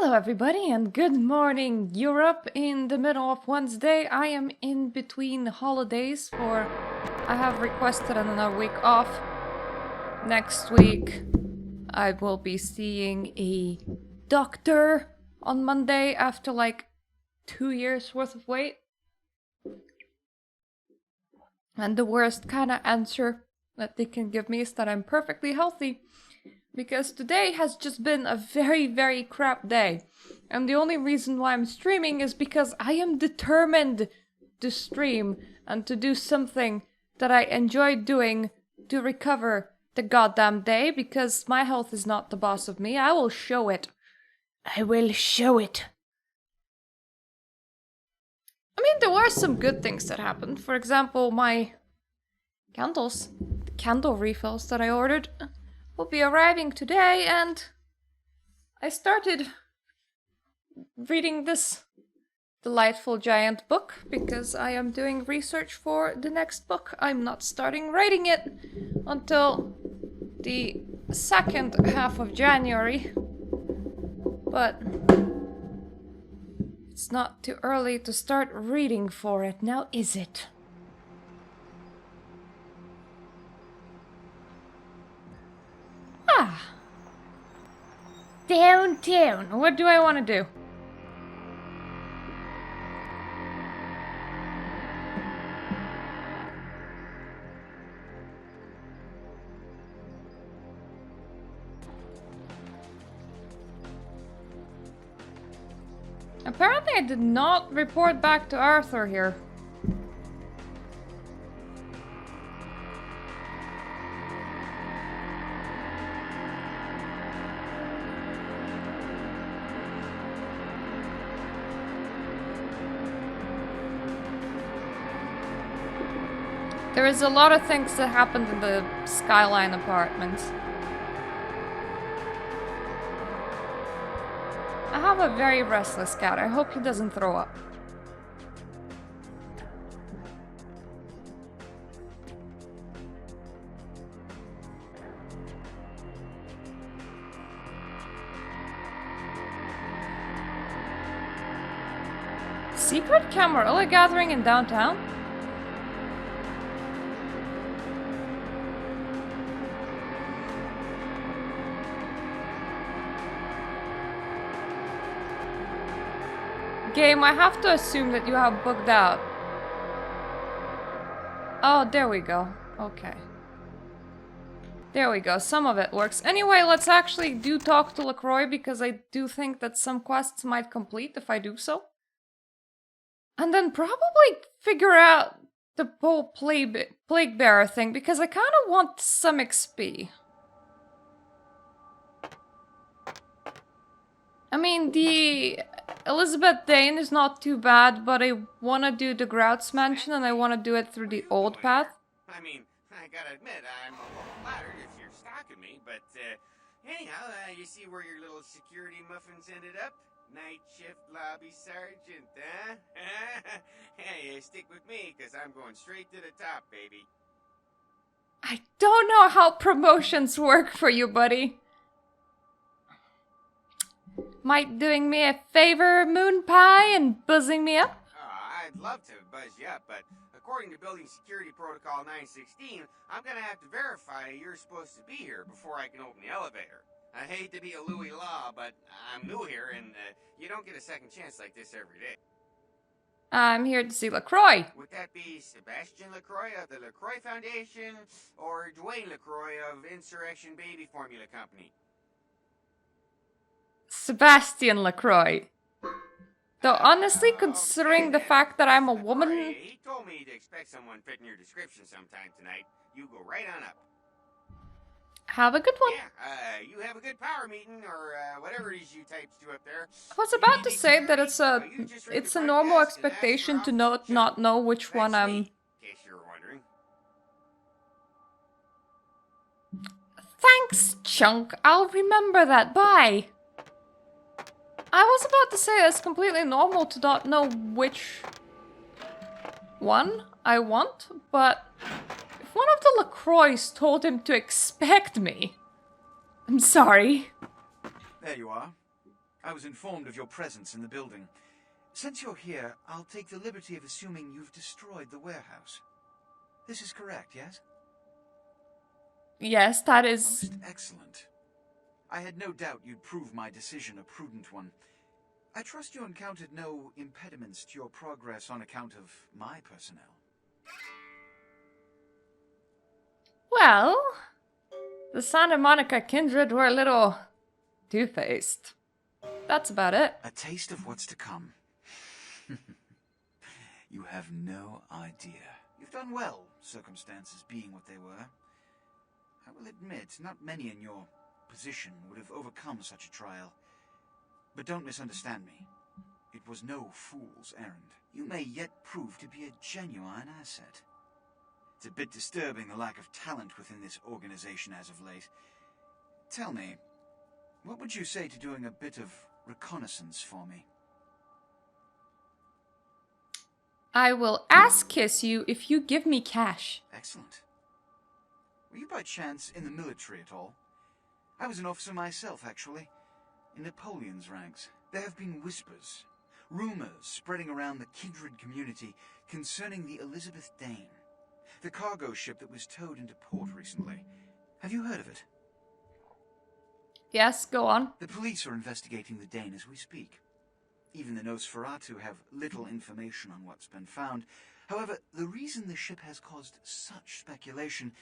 Hello everybody and good morning Europe. In the middle of Wednesday, I am in between holidays I have requested another week off. Next week I will be seeing a doctor on Monday after like 2 years worth of wait. And the worst kind of answer that they can give me is that I'm perfectly healthy. Because today has just been a very, very crap day. And the only reason why I'm streaming is because I am determined to stream and to do something that I enjoy doing to recover the goddamn day, because my health is not the boss of me. I will show it. I will show it. I mean, there were some good things that happened. For example, my candles, the candle refills that I ordered, will be arriving today, and I started reading this delightful giant book because I am doing research for the next book. I'm not starting writing it until the second half of January, but it's not too early to start reading for it, now is it? Downtown. What do I want to do? Apparently I did not report back to Arthur here. There is a lot of things that happened in the Skyline apartments. I have a very restless cat. I hope he doesn't throw up. Secret Camarilla gathering in downtown? Game, I have to assume that you have booked out. Oh, there we go. Okay. There we go. Some of it works. Anyway, let's actually talk to LaCroix, because I do think that some quests might complete if I do so. And then probably figure out the whole plague bearer thing, because I kind of want some XP. I mean, the Elizabeth Dane is not too bad, but I want to do the Grouts Mansion, and I want to do it through the old path. I mean, I gotta admit, I'm a little flattered if you're stalking me, but anyhow, you see where your little security muffins ended up? Night shift lobby sergeant, huh? Hey, stick with me, because I'm going straight to the top, baby. I don't know how promotions work for you, buddy. Might doing me a favor, Moon Pie, and buzzing me up? I'd love to buzz you up, but according to Building Security Protocol 916, I'm gonna have to verify you're supposed to be here before I can open the elevator. I hate to be a Louis Law, but I'm new here, and you don't get a second chance like this every day. I'm here to see LaCroix. Would that be Sebastian LaCroix of the LaCroix Foundation, or Dwayne LaCroix of Insurrection Baby Formula Company? Sebastian LaCroix. Though honestly, considering the fact that I'm a woman... He told me to expect someone fitting your description sometime tonight. You go right on up. Have a good one. Yeah, you have a good power meeting, or whatever it is you types do up there. I was about to say that it's a normal expectation to not know which one I'm... In case you were wondering. Thanks, Chunk. I'll remember that. Bye. I was about to say that's completely normal to not know which one I want, but if one of the LaCroix told him to expect me, I'm sorry. There you are. I was informed of your presence in the building. Since you're here, I'll take the liberty of assuming you've destroyed the warehouse. This is correct, yes? Yes, that is... Most excellent. I had no doubt you'd prove my decision a prudent one. I trust you encountered no impediments to your progress on account of my personnel. Well, the Santa Monica Kindred were a little two-faced. That's about it. A taste of what's to come. You have no idea. You've done well, circumstances being what they were. I will admit, not many in your position would have overcome such a trial. But don't misunderstand me. It was no fool's errand. You may yet prove to be a genuine asset. It's a bit disturbing the lack of talent within this organization as of late. Tell me, what would you say to doing a bit of reconnaissance for me? I will ass-kiss you if you give me cash. Excellent. Were you by chance in the military at all? I was an officer myself, actually. In Napoleon's ranks. There have been whispers, rumors spreading around the kindred community concerning the Elizabeth Dane, the cargo ship that was towed into port recently. Have you heard of it? Yes, go on. The police are investigating the Dane as we speak. Even the Nosferatu have little information on what's been found. However, the reason the ship has caused such speculation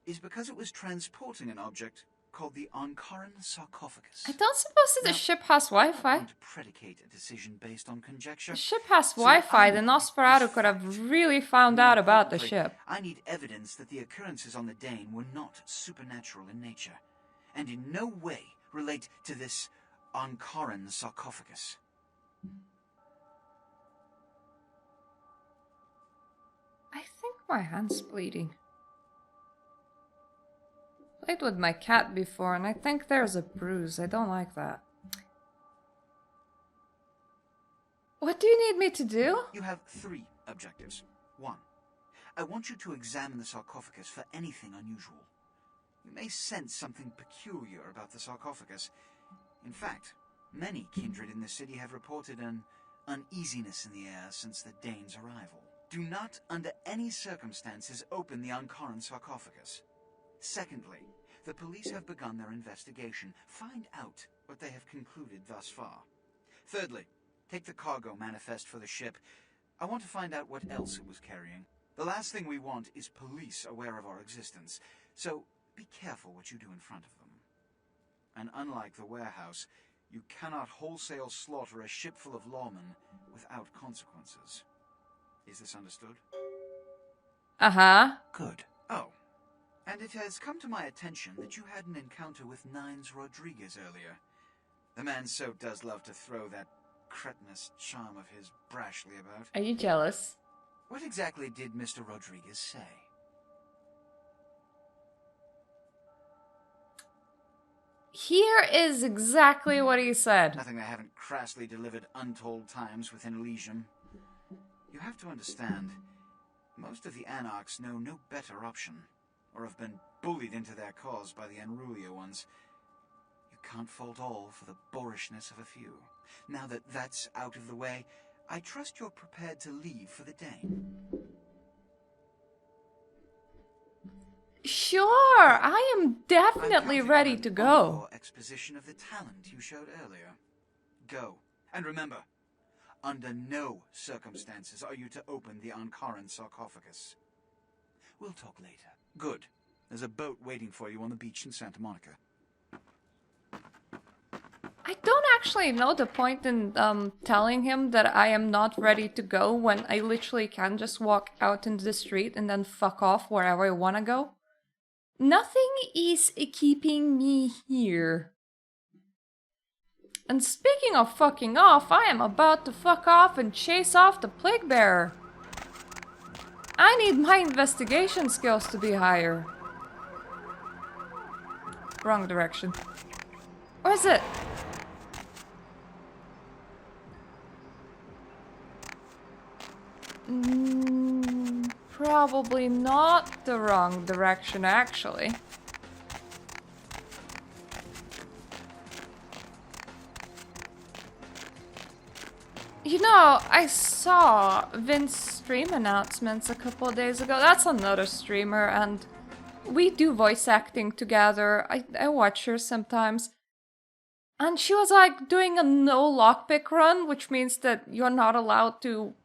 is because it was transporting an object called the Ankaran sarcophagus. I don't suppose that the ship has I Wi-Fi. want to predicate a decision based on conjecture. The ship has Wi-Fi, the Nosferatu could have really found out about the ship. I need evidence that the occurrences on the Dane were not supernatural in nature, and in no way relate to this Ankaran sarcophagus. I think my hand's bleeding. Played with my cat before, and I think there's a bruise. I don't like that. What do you need me to do? You have 3 objectives. 1. I want you to examine the sarcophagus for anything unusual. You may sense something peculiar about the sarcophagus. In fact, many kindred in the city have reported an uneasiness in the air since the Dane's arrival. Do not, under any circumstances, open the Ankaran sarcophagus. Secondly, the police have begun their investigation. Find out what they have concluded thus far. Thirdly, take the cargo manifest for the ship. I want to find out what else it was carrying. The last thing we want is police aware of our existence, so be careful what you do in front of them. And unlike the warehouse, you cannot wholesale slaughter a ship full of lawmen without consequences. Is this understood? Uh-huh. Good. Oh. And it has come to my attention that you had an encounter with Nines Rodriguez earlier. The man so does love to throw that cretinous charm of his brashly about. Are you jealous? What exactly did Mr. Rodriguez say? Here is exactly what he said. Nothing I haven't crassly delivered untold times within Elysium. You have to understand, most of the Anarchs know no better option, or have been bullied into their cause by the unrulier ones. You can't fault all for the boorishness of a few. Now that that's out of the way, I trust you're prepared to leave for the Dane. Sure, I am definitely ready to go. Your exposition of the talent you showed earlier. Go. And remember, under no circumstances are you to open the Ankaran sarcophagus. We'll talk later. Good. There's a boat waiting for you on the beach in Santa Monica. I don't actually know the point in telling him that I am not ready to go when I literally can just walk out into the street and then fuck off wherever I want to go. Nothing is keeping me here. And speaking of fucking off, I am about to fuck off and chase off the plague bearer. I need my investigation skills to be higher. Wrong direction. Where is it? Probably not the wrong direction, actually. You know, I saw Vince's stream announcements a couple of days ago. That's another streamer, and we do voice acting together. I watch her sometimes. And she was like doing a no lockpick run, which means that you're not allowed to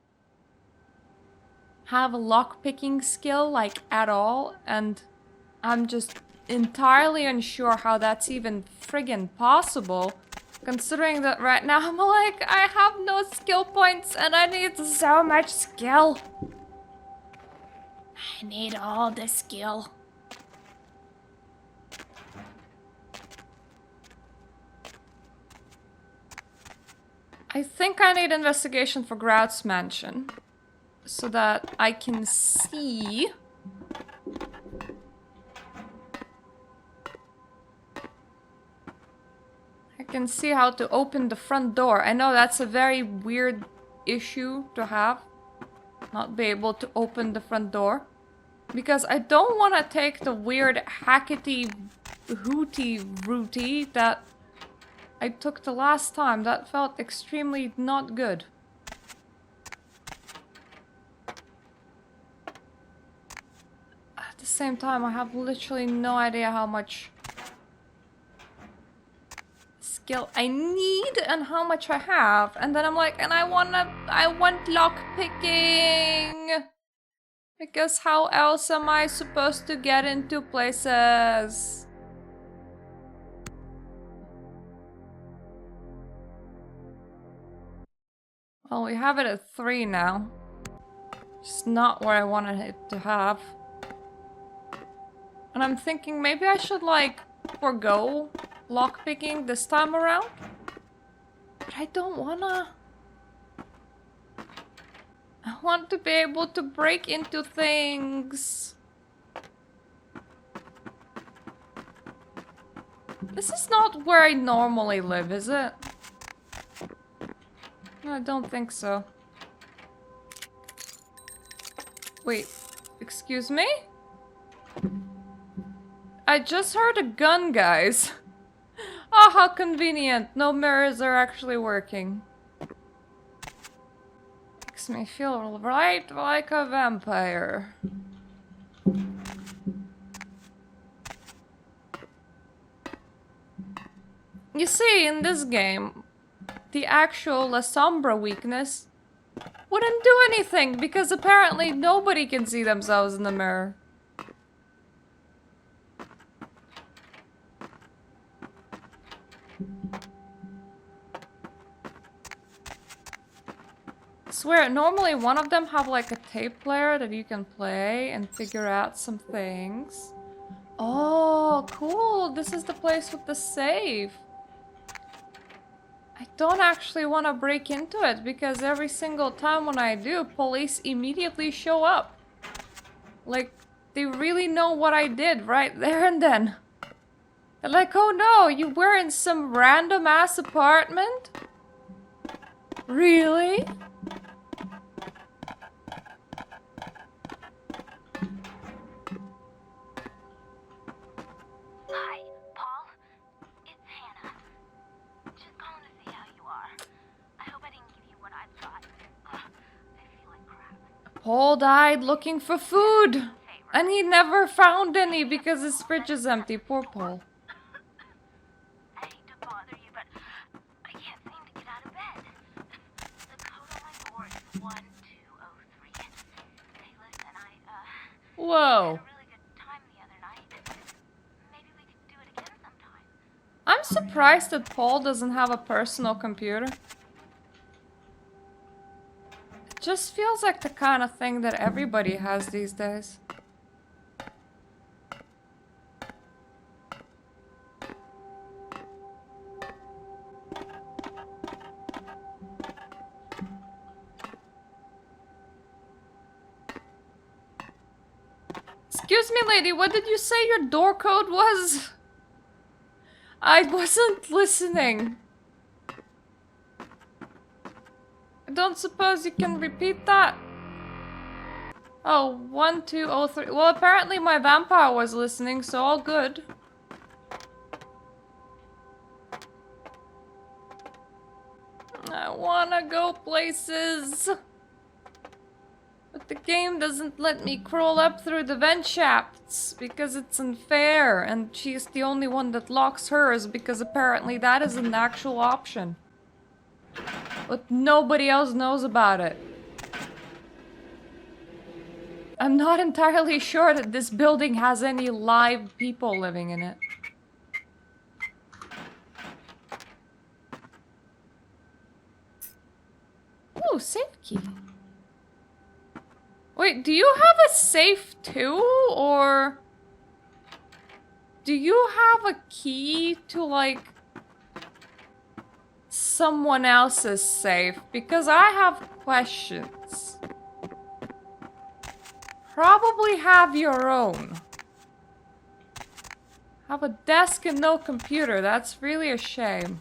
have a lockpicking skill, like, at all. And I'm just entirely unsure how that's even friggin' possible. Considering that right now I'm like, I have no skill points and I need so much skill. I need all the skill. I think I need investigation for Grout's mansion. So that I can see... I can see how to open the front door. I know that's a very weird issue to have. Not be able to open the front door. Because I don't want to take the weird hackety hooty rooty that I took the last time. That felt extremely not good. At the same time, I have literally no idea how much skill I need and how much I have. And then I'm like, and I want lockpicking. Because how else am I supposed to get into places? Well, we have it at 3 now. It's not where I wanted it to have. And I'm thinking maybe I should, like, forgo lockpicking this time around. But I don't wanna. I want to be able to break into things. This is not where I normally live, is it? No, I don't think so. Wait, excuse me? I just heard a gun, guys. Oh, how convenient. No mirrors are actually working. Makes me feel right like a vampire. You see, in this game, the actual La Sombra weakness wouldn't do anything because apparently nobody can see themselves in the mirror. I swear, normally one of them have like a tape player that you can play and figure out some things. Oh, cool! This is the place with the save. I don't actually want to break into it because every single time when I do, police immediately show up. Like, they really know what I did right there and then. They're like, oh no, you were in some random ass apartment? Really? Hi, Paul. It's Hannah. Just calling to see how you are. I hope I didn't give you what I've got. I feel like crap. Paul died looking for food. And he never found any because his fridge is empty. Poor Paul. I hate to bother you, but I can't seem to get out of bed. The code on my door is 1203. Hey, listen, Whoa. had a really good time the other night. Maybe we could do it again sometime. I'm surprised that Paul doesn't have a personal computer. It just feels like the kind of thing that everybody has these days. Excuse me, lady, what did you say your door code was? I wasn't listening. I don't suppose you can repeat that? Oh, 1203. Well, apparently my vampire was listening, so all good. I wanna go places. But the game doesn't let me crawl up through the vent shafts because it's unfair, and she's the only one that locks hers because apparently that is an actual option. But nobody else knows about it. I'm not entirely sure that this building has any live people living in it. Ooh, safe key. Wait, do you have a safe too? Or do you have a key to, like, someone else's safe? Because I have questions. Probably have your own. Have a desk and no computer. That's really a shame.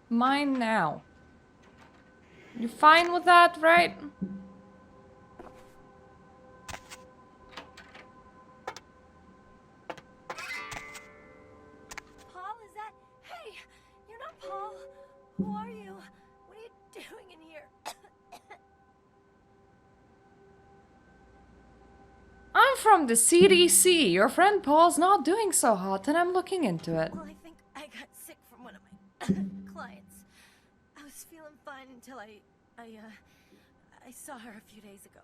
Mine now. You fine with that, right? Paul, is that... Hey, you're not Paul. Who are you? What are you doing in here? I'm from the CDC. Your friend Paul's not doing so hot, and I'm looking into it. Well, I think I got sick from one of my clients. I was feeling fine until I saw her a few days ago.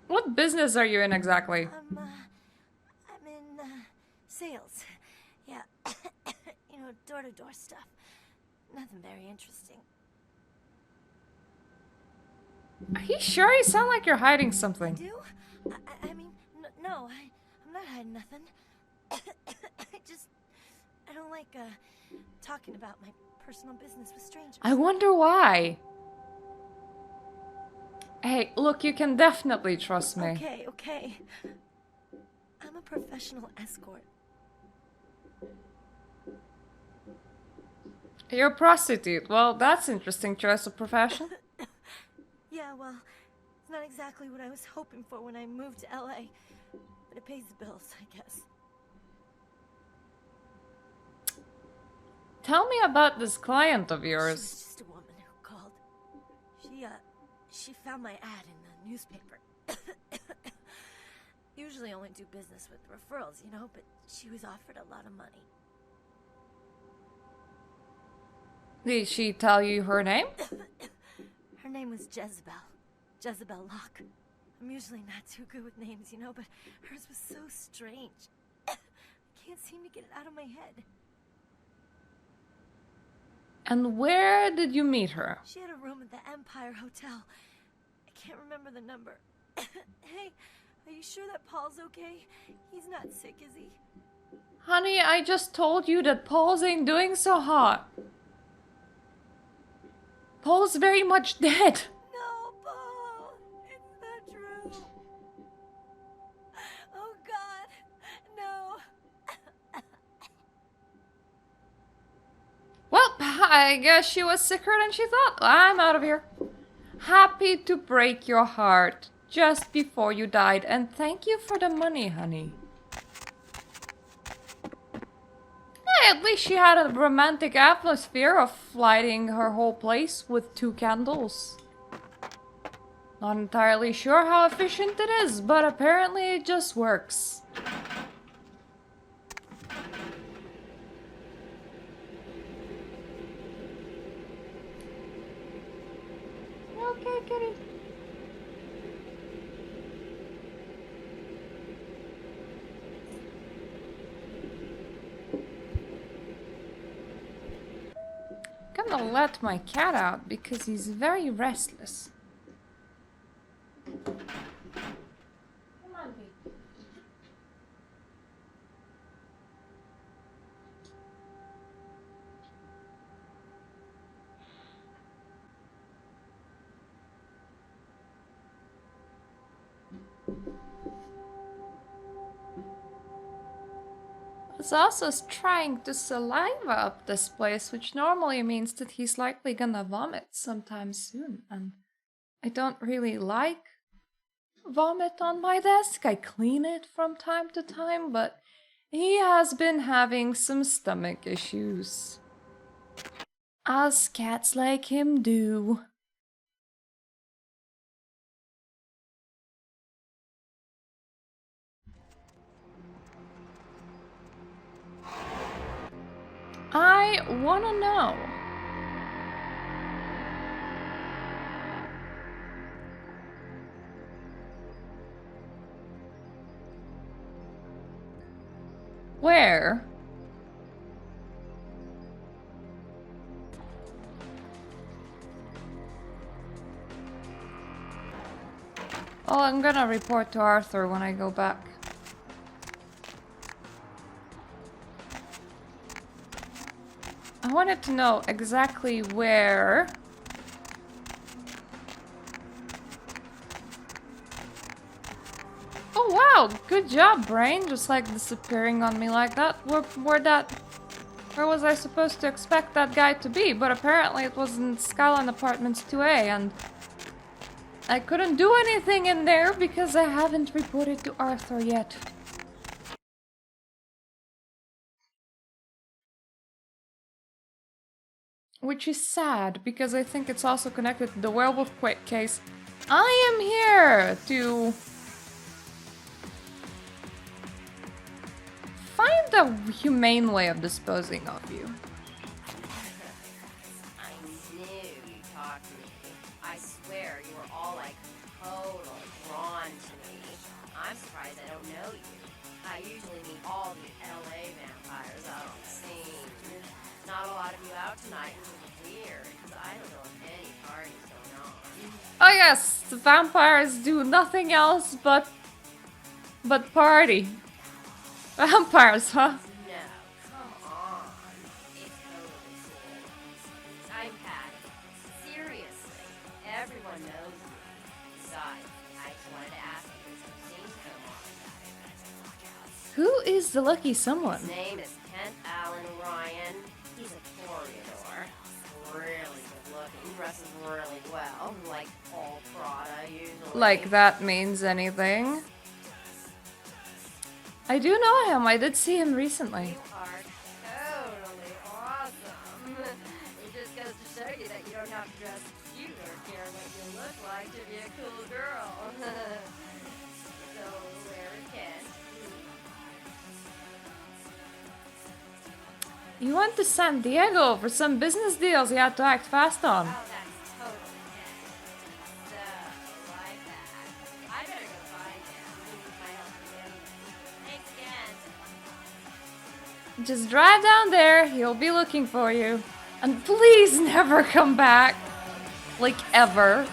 What business are you in exactly? I'm in, sales. Yeah, you know, door-to-door stuff. Nothing very interesting. Are you sure? You sound like you're hiding something. Do? I mean, no, I'm not hiding nothing. I don't like, talking about my personal business with strangers. I wonder why. Hey, look, you can definitely trust me. Okay. I'm a professional escort. You're a prostitute. Well, that's interesting choice of profession. Yeah, well, it's not exactly what I was hoping for when I moved to LA, but it pays the bills, I guess. Tell me about this client of She yours. was just a woman who called. She found my ad in the newspaper. Usually only do business with referrals, you know, but she was offered a lot of money. Did she tell you her name? Her name was Jezebel Locke. I'm usually not too good with names, you know, but hers was so strange. I can't seem to get it out of my head. And where did you meet her? She had a room at the Empire Hotel. I can't remember the number. Hey, are you sure that Paul's okay? He's not sick, is he? Honey, I just told you that Paul's ain't doing so hot. Paul's very much dead. No, Paul! It's not true! Oh, God! No! Well, I guess she was sicker than she thought. I'm out of here. Happy to break your heart just before you died, and thank you for the money, honey. Hey, at least she had a romantic atmosphere of lighting her whole place with 2 candles. Not entirely sure how efficient it is, but apparently it just works. Okay, kitty. Gonna let my cat out because he's very restless. Come on, baby. He's also trying to saliva up this place, which normally means that he's likely gonna vomit sometime soon. And I don't really like vomit on my desk. I clean it from time to time, but He has been having some stomach issues. As cats like him do. I wanna know. Where? Well, I'm gonna report to Arthur when I go back. I wanted to know exactly where. Oh wow, good job, brain. Just like disappearing on me like that. Where was I supposed to expect that guy to be? But apparently it was in Skyline Apartments 2A, and I couldn't do anything in there because I haven't reported to Arthur yet. Which is sad, because I think it's also connected to the werewolf case. I am here to find a humane way of disposing of you. I knew you'd talk to me. I swear you were all like totally drawn to me. I'm surprised I don't know you. I usually meet all the LA vampires out on the scene. Not a lot of you out tonight, which is weird, because I don't know of any parties going on. Oh yes, the vampires do nothing else but party. Vampires, huh? No, come on. It's totally cool. I'm Patty. Seriously, everyone knows me. Besides, I just wanted to ask you if you've seen someone. Who is the lucky someone? His name is Kent Allen Ryan. He's a toreador. Really good looking, dresses really well, like all Prada usually. Like that means anything. I do know him. I did see him recently. You are totally awesome. It just goes to show you that you don't have to dress cute or care what you look like to be a cool girl. So, where is Kent? You went to San Diego for some business deals you had to act fast on. Oh, that's totally Kent. So, like that. I better go find him. He needs my help for him. Thanks again. Just drive down there. He'll be looking for you. And please never come back. Like, ever.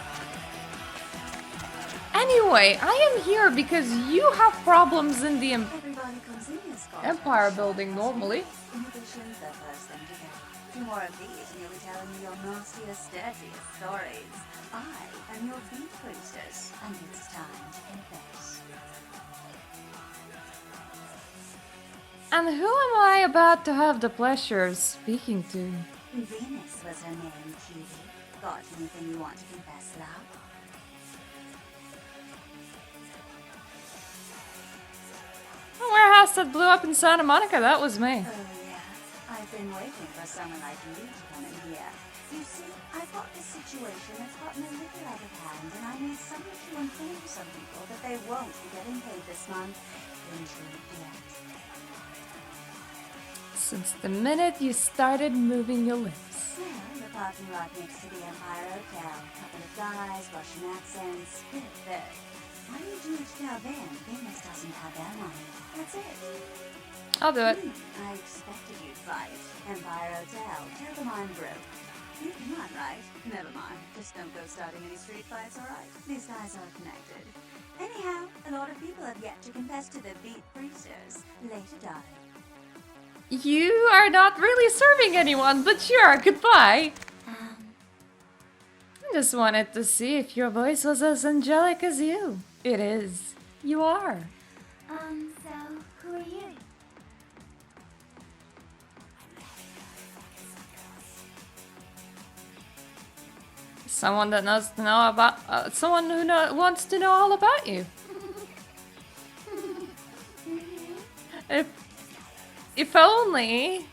Anyway, I am here because you have problems in the Everybody comes in this cottage. Empire building normally. Inhibition's the first thing to go. Two more of these and you'll be telling me your nastiest, dirtiest stories. I am your beat priestess, and it's time to confess. And who am I about to have the pleasure of speaking to? Venus was her name, cutie. Got anything you want to confess, love? Warehouse that blew up in Santa Monica, that was me. Oh, yeah. I've been waiting for someone like you to come in here. You see, I thought this situation has gotten a little out of hand, and I need someone to inform some people that they won't be getting paid this month. Intrigue yet. Since the minute you started moving your lips. Well, the parking lot next to the Empire Hotel. Couple of guys, Russian accents. Good. Why did you tell them Venus doesn't have their money? That's it. I'll do it. I expected you'd fight. Empire Hotel. Tell them I'm broke. You can run, right? Never mind. Just don't go starting any street fights, alright? These guys are connected. Anyhow, a lot of people have yet to confess to the beat priestess. Later, darling. You are not really serving anyone, but sure, goodbye. I just wanted to see if your voice was as angelic as you. It is. You are. So, who are you? Someone that knows to know about, someone who wants to know all about you. If only...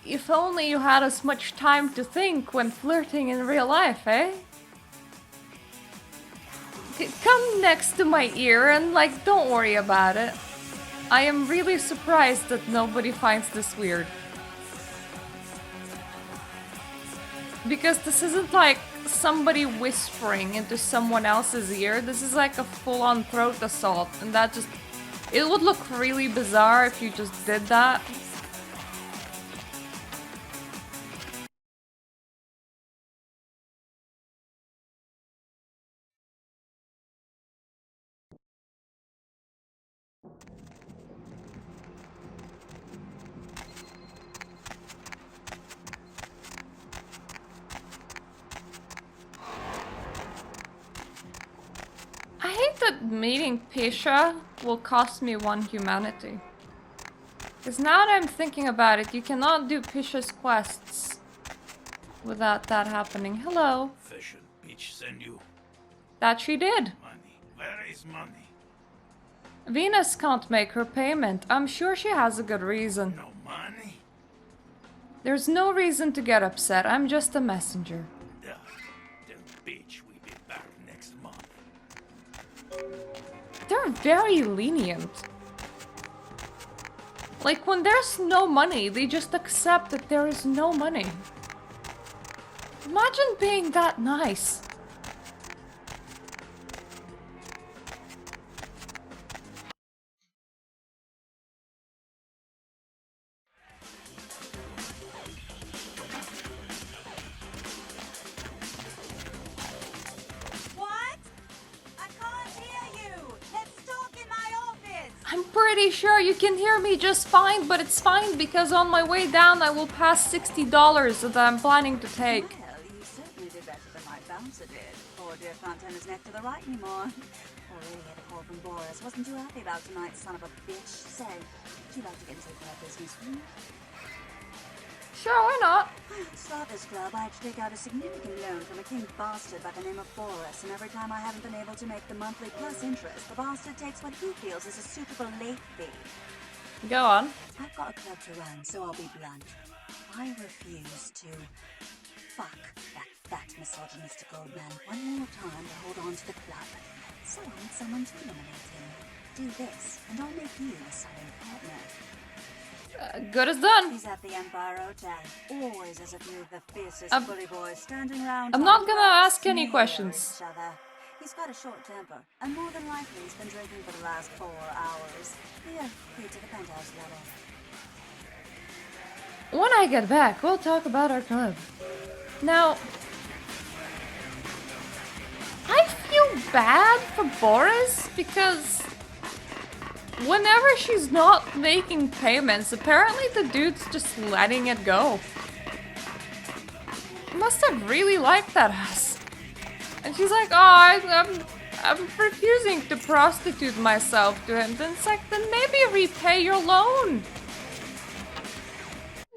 If only you had as much time to think when flirting in real life, eh? Come next to my ear and, like, don't worry about it. I am really surprised that nobody finds this weird. Because this isn't like somebody whispering into someone else's ear. This is like a full-on throat assault, and that just... It would look really bizarre if you just did that. I hate that meeting Pisha will cost me 1 humanity. Because now that I'm thinking about it, you cannot do Pisha's quests without that happening. Hello. Fish and Beach send you That she did. money. Where is money? Venus can't make her payment. I'm sure she has a good reason. No money? There's no reason to get upset. I'm just a messenger. The beach will be back next month. They're very lenient. Like, when there's no money, they just accept that there is no money. Imagine being that nice. What? I can't hear you. Let's talk in my office. I'm pretty sure you can hear me just fine, but it's fine because on my way down I will pass $60 that I'm planning to take. Well, you certainly did better than my bouncer did. Poor dear Fontana's neck to the right anymore. Already had a call from Boris. Wasn't too happy about tonight, son of a bitch. Said she'd like to get into her business. Sure, why not? To start this club, I had to take out a significant loan from a king bastard by the name of Boris, and every time I haven't been able to make the monthly plus interest, the bastard takes what he feels is a suitable late fee. Go on. I've got a club to run, so I'll be blunt. I refuse to fuck that fat misogynistic old man one more time to hold on to the club. So I need someone to nominate him. Do this, and I'll make you a silent partner. Good as done. He's at the Empire Hotel, always as a few of the fiercest I'm- bully boys standing around. I'm not talking gonna about ask any sneer questions. each other. He's got a short temper, and more than likely he's been drinking for the last 4 hours. Here, to the penthouse level. When I get back, we'll talk about our club. Now, I feel bad for Boris because whenever she's not making payments, apparently the dude's just letting it go. He must have really liked that ass. And she's like, oh, I'm refusing to prostitute myself to him. Then it's like, then maybe repay your loan.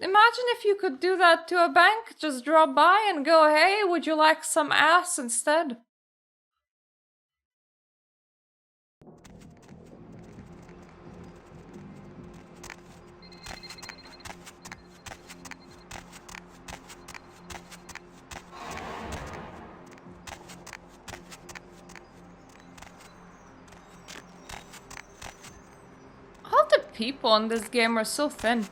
Imagine if you could do that to a bank. Just drop by and go, hey, would you like some ass instead? All the people in this game are so thin.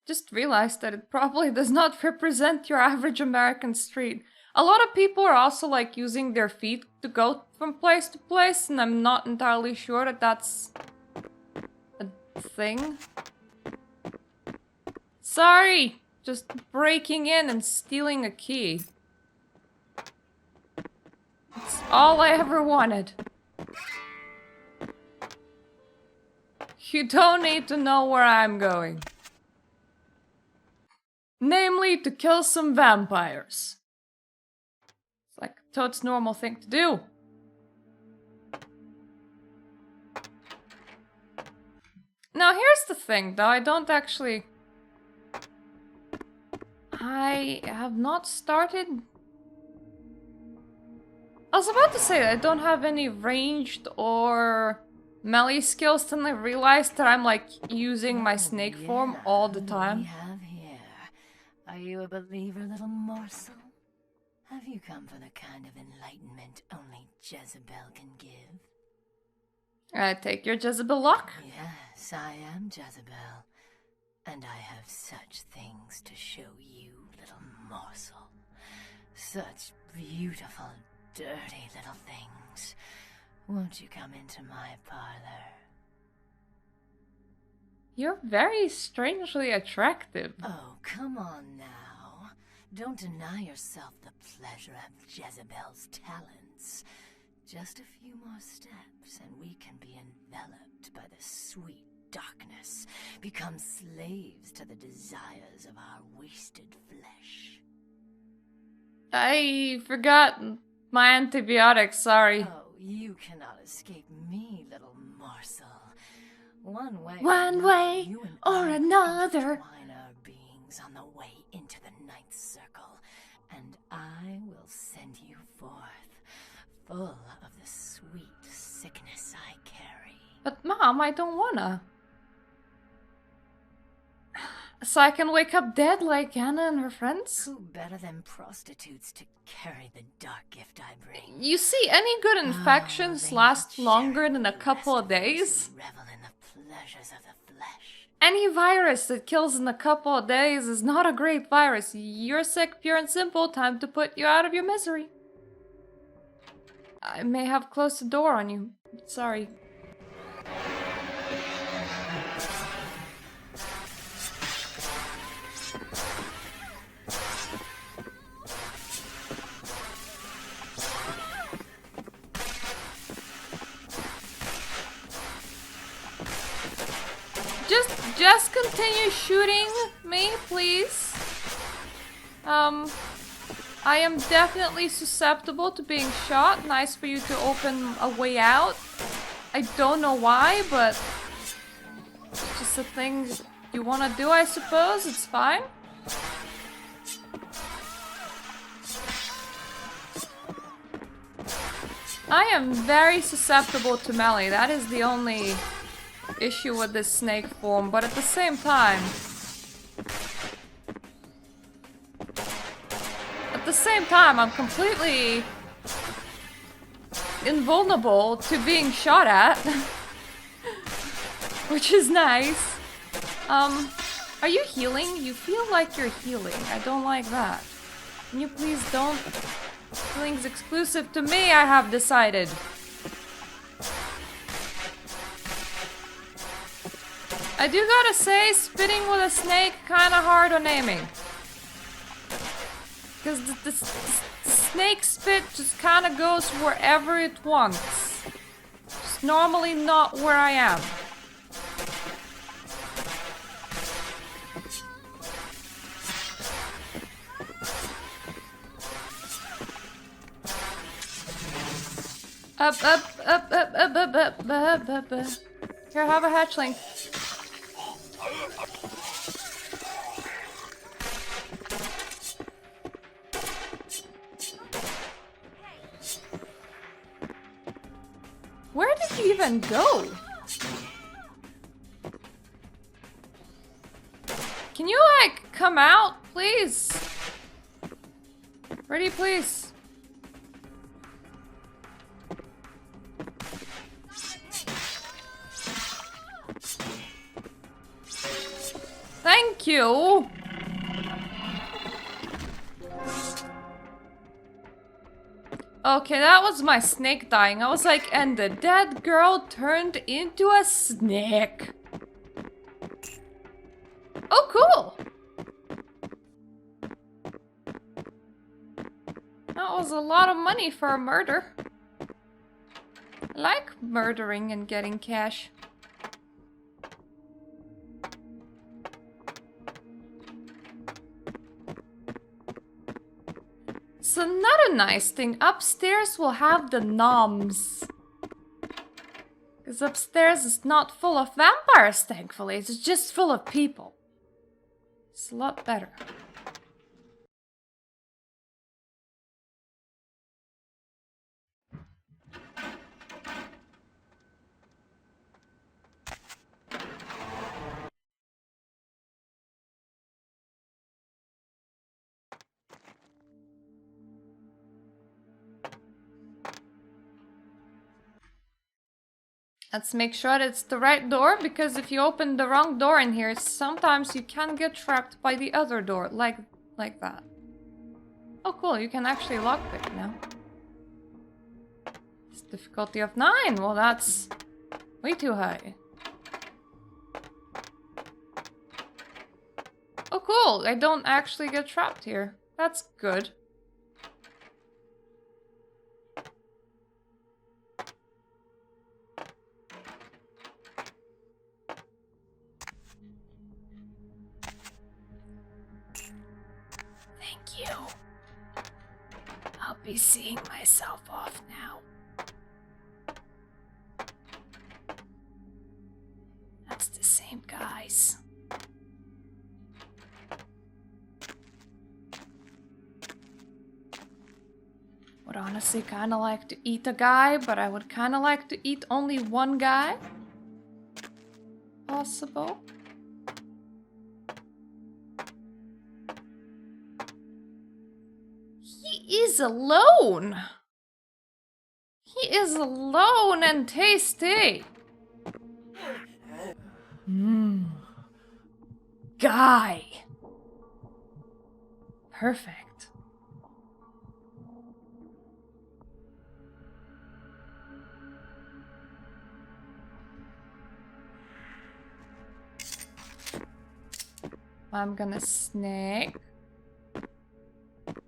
Just realized that it probably does not represent your average American street. A lot of people are also like using their feet to go from place to place, and I'm not entirely sure that that's a thing. Sorry! Just breaking in and stealing a key. It's all I ever wanted. You don't need to know where I'm going. Namely, to kill some vampires. It's like a totes normal thing to do. Now here's the thing, though, I have not started... I was about to say that I don't have any ranged or melee skills, then I realized that I'm like using my snake form all the What time. we have here. Are you a believer, little morsel? Have you come for the kind of enlightenment only Jezebel can give? I take your Jezebel lock. Yes, I am Jezebel. And I have such things to show you, little morsel. Such beautiful, dirty little things. Won't you come into my parlor? You're very strangely attractive. Oh, come on now. Don't deny yourself the pleasure of Jezebel's talents. Just a few more steps and we can be enveloped by the sweet darkness, become slaves to the desires of our wasted flesh. I forgot my antibiotics, sorry. Oh, you cannot escape me, little morsel. One way, you and or I another. intertwine our beings on the way into the ninth circle, and I will send you forth, full of the sweet sickness I carry. But Mom, I don't wanna. So I can wake up dead like Anna and her friends? Who better than prostitutes to carry the dark gift I bring? You see, any good infections They last share longer than a the couple rest of us days. who revel in the pleasures of the flesh. Any virus that kills in a couple of days is not a great virus. You're sick, pure and simple. Time to put you out of your misery. I may have closed the door on you. Sorry. Just continue shooting me, please. I am definitely susceptible to being shot. Nice for you to open a way out. I don't know why, but it's just a thing you want to do, I suppose. It's fine. I am very susceptible to melee. That is the only issue with this snake form, but at the same time, I'm completely invulnerable to being shot at, which is nice. Are you healing? You feel like you're healing. I don't like that. Can you please don't? Healing's exclusive to me, I have decided. I do gotta say, spitting with a snake kinda hard on aiming. Because the snake spit just kinda goes wherever it wants. It's normally not where I am. Up. Here, have a hatchling. Where did you even go? Can you, like, come out, please? Ready, please. Thank you. Okay, that was my snake dying. I was like, and the dead girl turned into a snake. Oh, cool. That was a lot of money for a murder. I like murdering and getting cash. So another nice thing, upstairs we'll have the noms. Because upstairs is not full of vampires, thankfully. It's just full of people. It's a lot better. Let's make sure that it's the right door, because if you open the wrong door in here, sometimes you can get trapped by the other door, like that. Oh cool, you can actually lockpick now. It's difficulty of 9, well that's way too high. Oh cool, I don't actually get trapped here. That's good. Thank you. I'll be seeing myself off now. That's the same guys. Would honestly kind of like to eat a guy, but I would kind of like to eat only one guy. Possible. He is alone. He is alone and tasty. Guy. Perfect. I'm gonna snake. I'm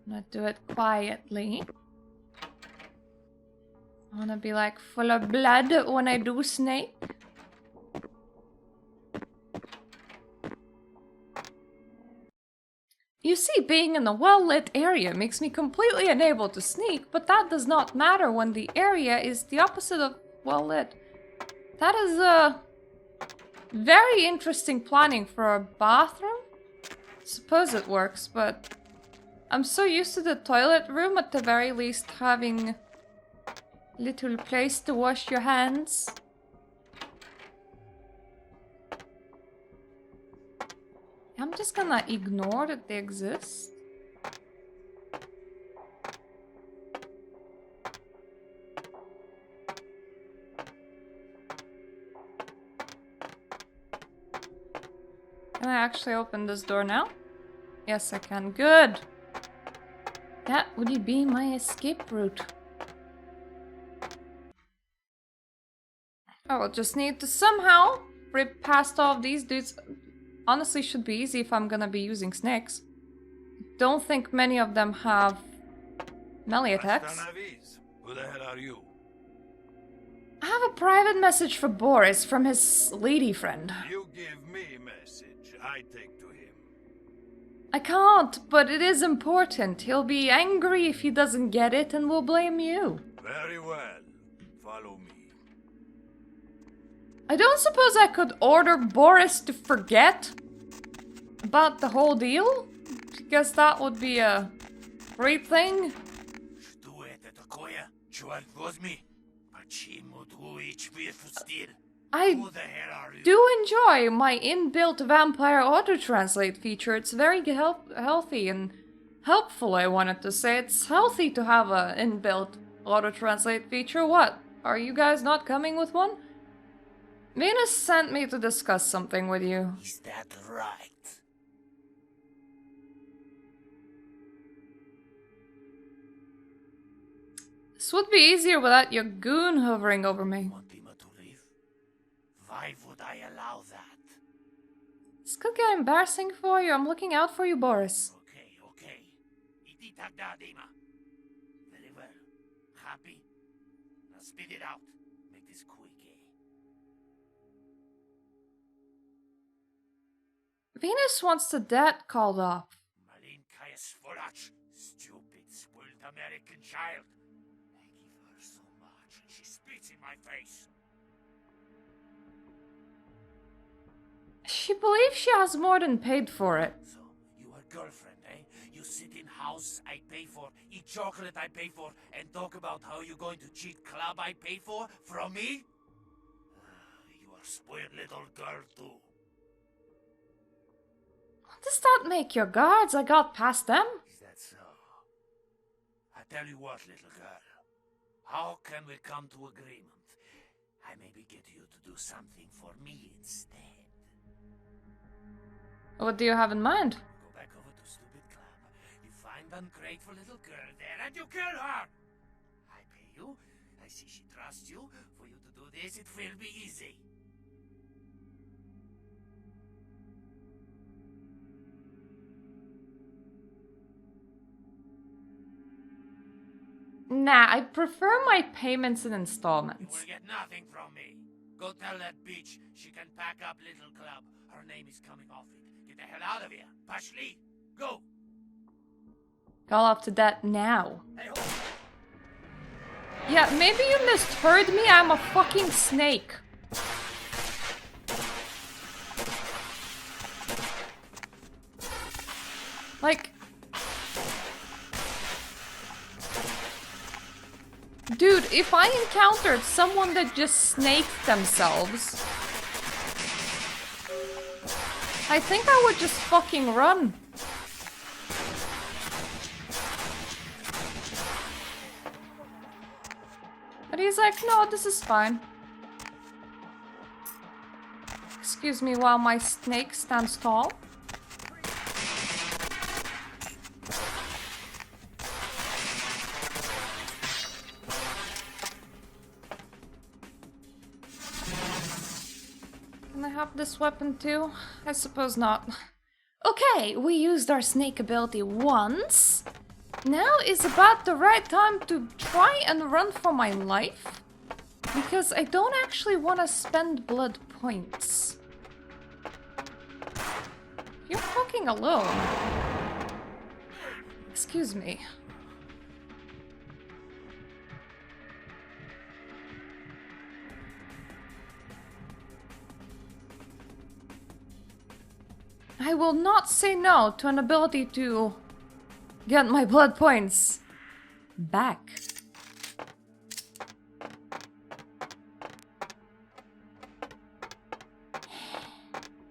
gonna do it quietly. I wanna be like full of blood when I do snake. You see, being in a well-lit area makes me completely unable to sneak, but that does not matter when the area is the opposite of well-lit. That is very interesting planning for a bathroom. Suppose it works, but I'm so used to the toilet room at the very least having little place to wash your hands. I'm just gonna ignore that they exist. Can I actually open this door now? Yes, I can. Good. That would be my escape route. I will just need to somehow rip past all of these dudes. Honestly, should be easy if I'm gonna be using snakes. Don't think many of them have melee attacks. Who the hell are you? I have a private message for Boris from his lady friend. You give me a message, I take to him. I can't, but it is important. He'll be angry if he doesn't get it and will blame you. Very well. Follow me. I don't suppose I could order Boris to forget about the whole deal? Because that would be a great thing. I do enjoy my inbuilt vampire auto-translate feature. It's very healthy and helpful, I wanted to say. It's healthy to have an inbuilt auto-translate feature. What? Are you guys not coming with one? Venus sent me to discuss something with you. Is that right? This would be easier without your goon hovering over me. Want him to leave? Why would I allow that? This could get embarrassing for you. I'm looking out for you, Boris. Okay. Very well. Happy? Now spit it out. Make this quick, eh? Venus wants the debt called off. Malinkaya Svolach, stupid, spoiled American child. I give her so much, and she spits in my face. She believes she has more than paid for it. So, you are girlfriend, eh? You sit in house I pay for, eat chocolate I pay for, and talk about how you're going to cheat club I pay for from me? You are spoiled little girl too. What does that make your guards? I got past them. Is that so? I tell you what, little girl. How can we come to agreement? I maybe get you to do something for me instead. What do you have in mind? Go back over to Stupid Club. You find ungrateful little girl there and you kill her! I pay you. I see she trusts you. For you to do this, it will be easy. Nah, I prefer my payments in You installments. will get nothing from me. Go tell that bitch she can pack up little club. Her name is coming off it. Get the hell out of here. Pashli, go! Call off to that now. Hey, Yeah, maybe you misheard me. I'm a fucking snake. Like... Dude, if I encountered someone that just snaked themselves, I think I would just fucking run. But he's like, no, this is fine. Excuse me while my snake stands tall. Can I have this weapon too? I suppose not. Okay, we used our snake ability once. Now is about the right time to try and run for my life. Because I don't actually want to spend blood points. You're fucking alone. Excuse me. I will not say no to an ability to get my blood points back.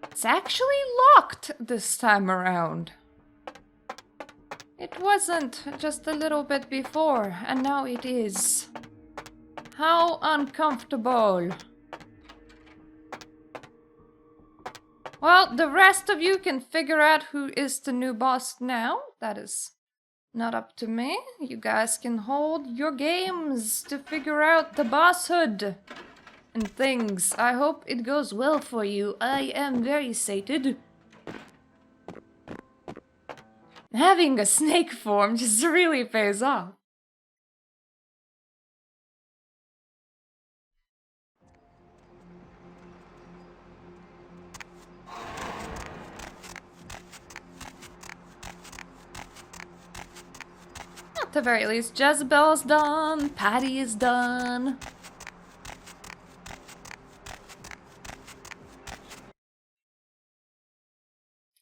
It's actually locked this time around. It wasn't just a little bit before, and now it is. How uncomfortable. Well, the rest of you can figure out who is the new boss now. That is not up to me. You guys can hold your games to figure out the bosshood and things. I hope it goes well for you. I am very sated. Having a snake form just really pays off. At the very least, Jezebel's done, Patty is done.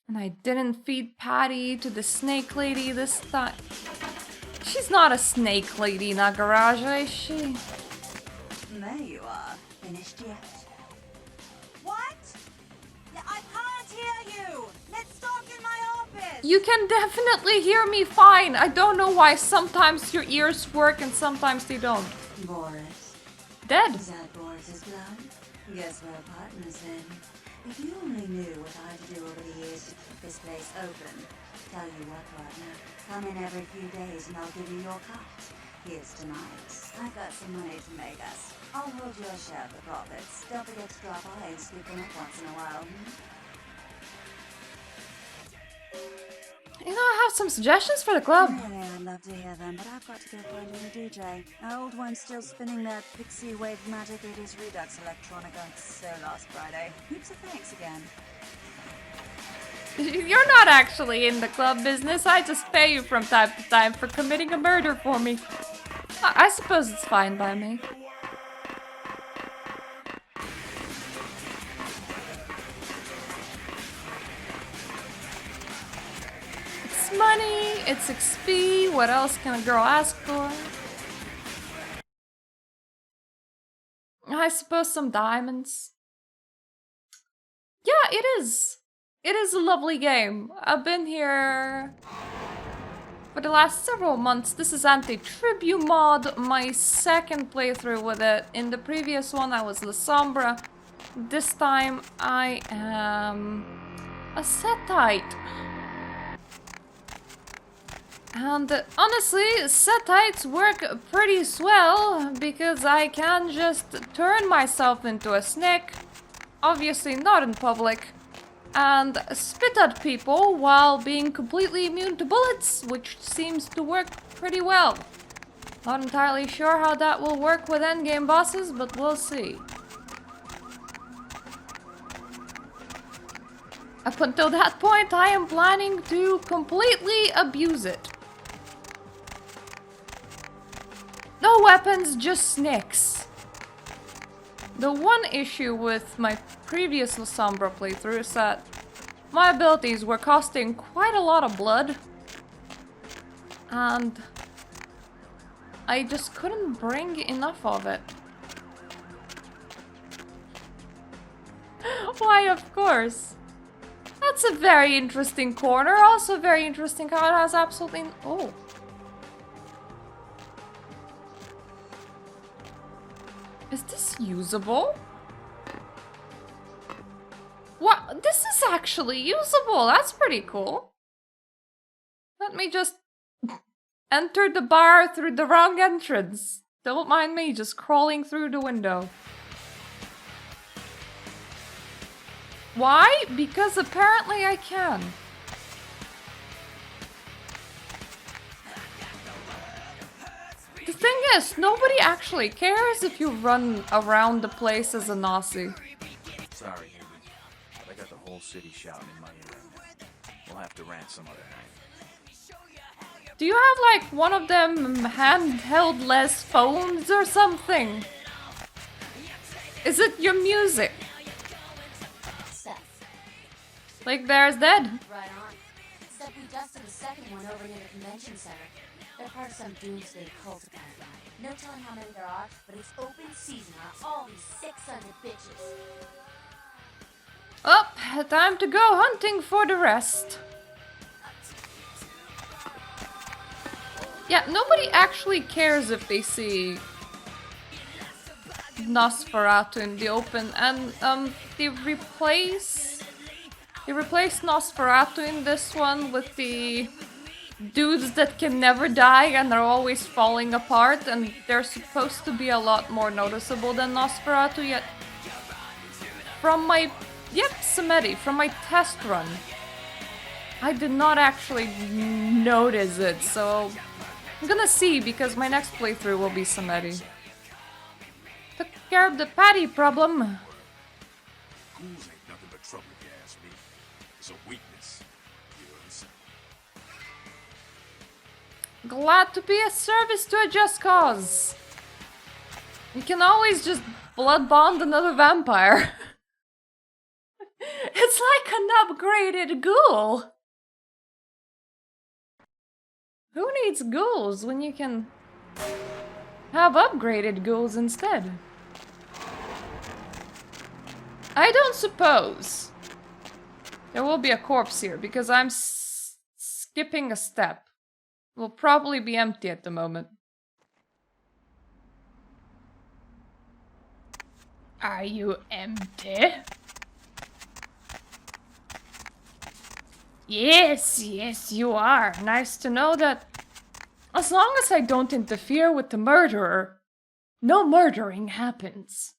And I didn't feed Patty to the snake lady this time. She's not a snake lady, Nagaraja, is she? There you are. Finished yet? What? I can't hear you! Let's talk in my office! You can definitely hear me fine. I don't know why sometimes your ears work and sometimes they don't. Boris. Dead. Is that Boris's blood? Guess we're partners then. If you only knew what I had to do over the years to keep this place open. Tell you what, partner. Come in every few days and I'll give you your cut. Here's tonight's. I've got some money to make us. I'll hold your share of the profits. Don't forget to drop by and scoop them up once in a while. You know, I have some suggestions for the club. Really, I'd love to hear them, but I've got to go find a new DJ. Our old one's still spinning their Pixie Wave Magic 80s Redux Electronica. So last Friday. Heaps of thanks again. You're not actually in the club business. I just pay you from time to time for committing a murder for me. I suppose it's fine by me. It's money, it's XP, what else can a girl ask for? I suppose some diamonds. Yeah, it is. It is a lovely game. I've been here for the last several months. This is antitribu mod, my second playthrough with it. In the previous one I was La Sombra. This time I am a Setite. And honestly, Setites work pretty swell because I can just turn myself into a snake, obviously not in public, and spit at people while being completely immune to bullets, which seems to work pretty well. Not entirely sure how that will work with endgame bosses, but we'll see. Up until that point, I am planning to completely abuse it. No weapons, just snakes. The one issue with my previous La Sombra playthrough is that my abilities were costing quite a lot of blood. And I just couldn't bring enough of it. Why, of course. That's a very interesting corner. Also very interesting how it has absolutely... Oh. Is this usable? What? This is actually usable. That's pretty cool. Let me just enter the bar through the wrong entrance. Don't mind me just crawling through the window. Why? Because apparently I can. The thing is, nobody actually cares if you run around the place as a Nazi. Sorry, Haley. I got the whole city shouting in my ear right now. We'll have to rant some other night. Do you have like one of them handheld-less phones or something? Is it your music? Seth. Like there's dead. Right on. Except we dusted the second one over near the convention center. They're part of some doomsday cult apparently. No telling how many there are, but it's open season on all these sick-sons bitches. Oh, time to go hunting for the rest. Yeah, nobody actually cares if they see Nosferatu in the open, and they replace Nosferatu in this one with the dudes that can never die and are always falling apart, and they're supposed to be a lot more noticeable than Nosferatu, yet from my Setite, from my test run, I did not actually notice it, so I'm gonna see, because my next playthrough will be Setite. Took care of the patty problem. Ghouls ain't nothing but trouble, if you ask me. It's a weakness. You know what I'm saying? Glad to be a service to a just cause. You can always just blood bond another vampire. It's like an upgraded ghoul. Who needs ghouls when you can have upgraded ghouls instead? I don't suppose there will be a corpse here, because I'm skipping a step. Will probably be empty at the moment. Are you empty? Yes, yes, you are. Nice to know that as long as I don't interfere with the murderer, no murdering happens.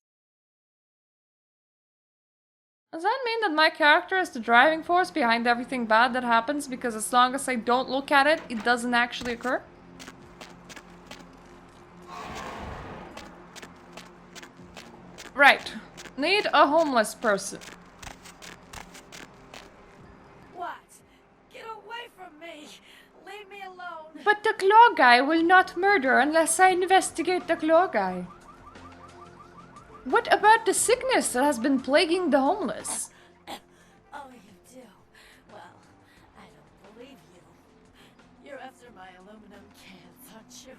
Does that mean that my character is the driving force behind everything bad that happens, because as long as I don't look at it, it doesn't actually occur? Right. Need a homeless person. What? Get away from me! Leave me alone! But the claw guy will not murder unless I investigate the claw guy. What about the sickness that has been plaguing the homeless? Oh, you do? Well, I don't believe you. You're after my aluminum cans, aren't you?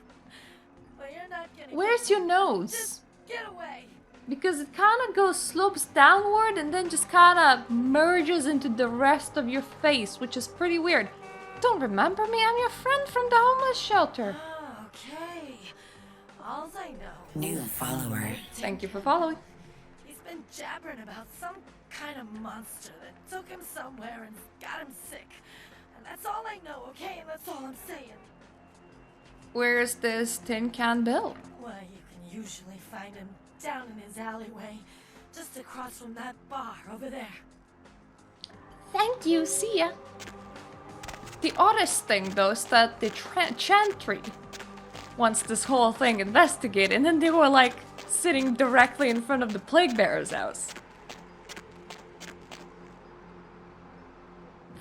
But you're not getting... Where's your nose? Just get away! Because it kind of slopes downward and then just kind of merges into the rest of your face, which is pretty weird. don't remember me? I'm your friend from the homeless shelter. Okay. All I know. New follower. Thank you for following. He's been jabbering about some kind of monster that took him somewhere and got him sick. And that's all I know, okay? And that's all I'm saying. Where's this Tin Can Bill? Well, you can usually find him down in his alleyway, just across from that bar over there. Thank you, see ya. The oddest thing, though, is that the Chantry wants this whole thing investigated, and then they were, like, sitting directly in front of the Plague Bearer's house.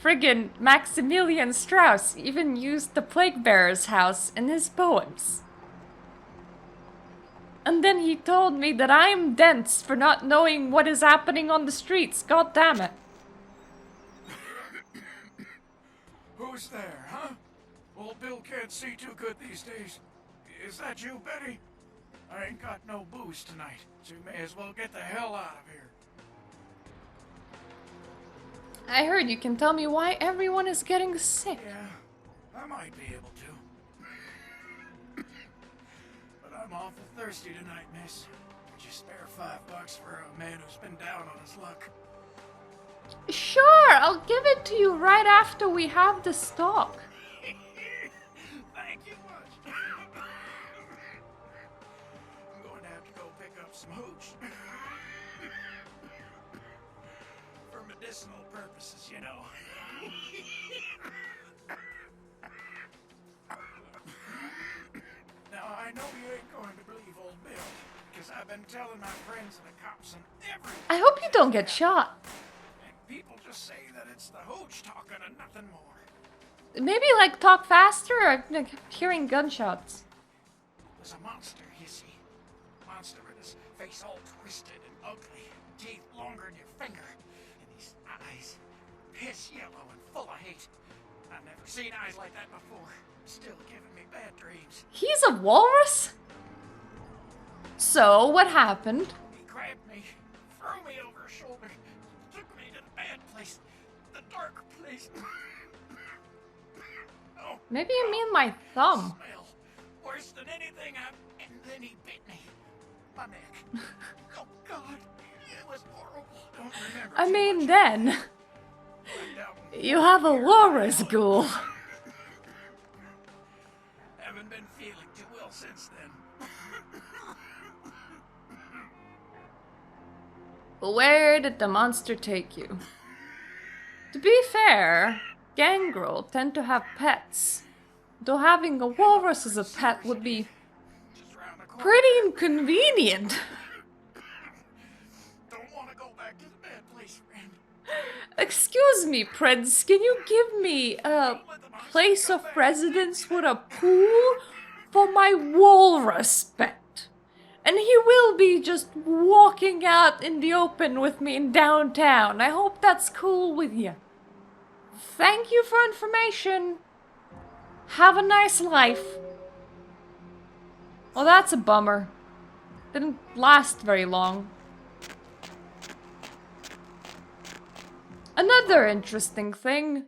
Friggin' Maximilian Strauss even used the Plague Bearer's house in his poems. And then he told me that I'm dense for not knowing what is happening on the streets. God damn it. Who's there, huh? Old Bill can't see too good these days. Is that you, Betty? I ain't got no booze tonight, so you may as well get the hell out of here. I heard you can tell me why everyone is getting sick. Yeah, I might be able to. But I'm awful thirsty tonight, miss. Could you spare $5 for a man who's been down on his luck? Sure, I'll give it to you right after we have the stock. Thank you much. I'm going to have to go pick up some hooch. For medicinal purposes, you know. Now, I know you ain't going to believe old Bill, because I've been telling my friends and the cops and everything. I hope you don't get shot. People just say that it's the hooch talking and nothing more. Maybe, like, talk faster or like, hearing gunshots. It was a monster, you see. Monster with his face all twisted and ugly, teeth longer than your finger, and these eyes piss yellow and full of hate. I've never seen eyes like that before. Still giving me bad dreams. He's a walrus? So, what happened? He grabbed me, threw me over his shoulder, took me to the bad place, the dark place. Oh, Maybe you mean my thumb. Smell worse than anything and then he bit me. My neck. Oh God, it was horrible. Don't remember. I too mean, much. then you have a walrus ghoul. Haven't been feeling too well since then. Where did the monster take you? To be fair, gangrel tend to have pets. Though having a walrus as a pet would be pretty inconvenient. Don't want to go back to the bad place, friend. Excuse me, Prince, can you give me a place of residence with a pool for my walrus pet? And he will be just walking out in the open with me in downtown. I hope that's cool with you. Thank you for information. Have a nice life. Well, that's a bummer. Didn't last very long. Another interesting thing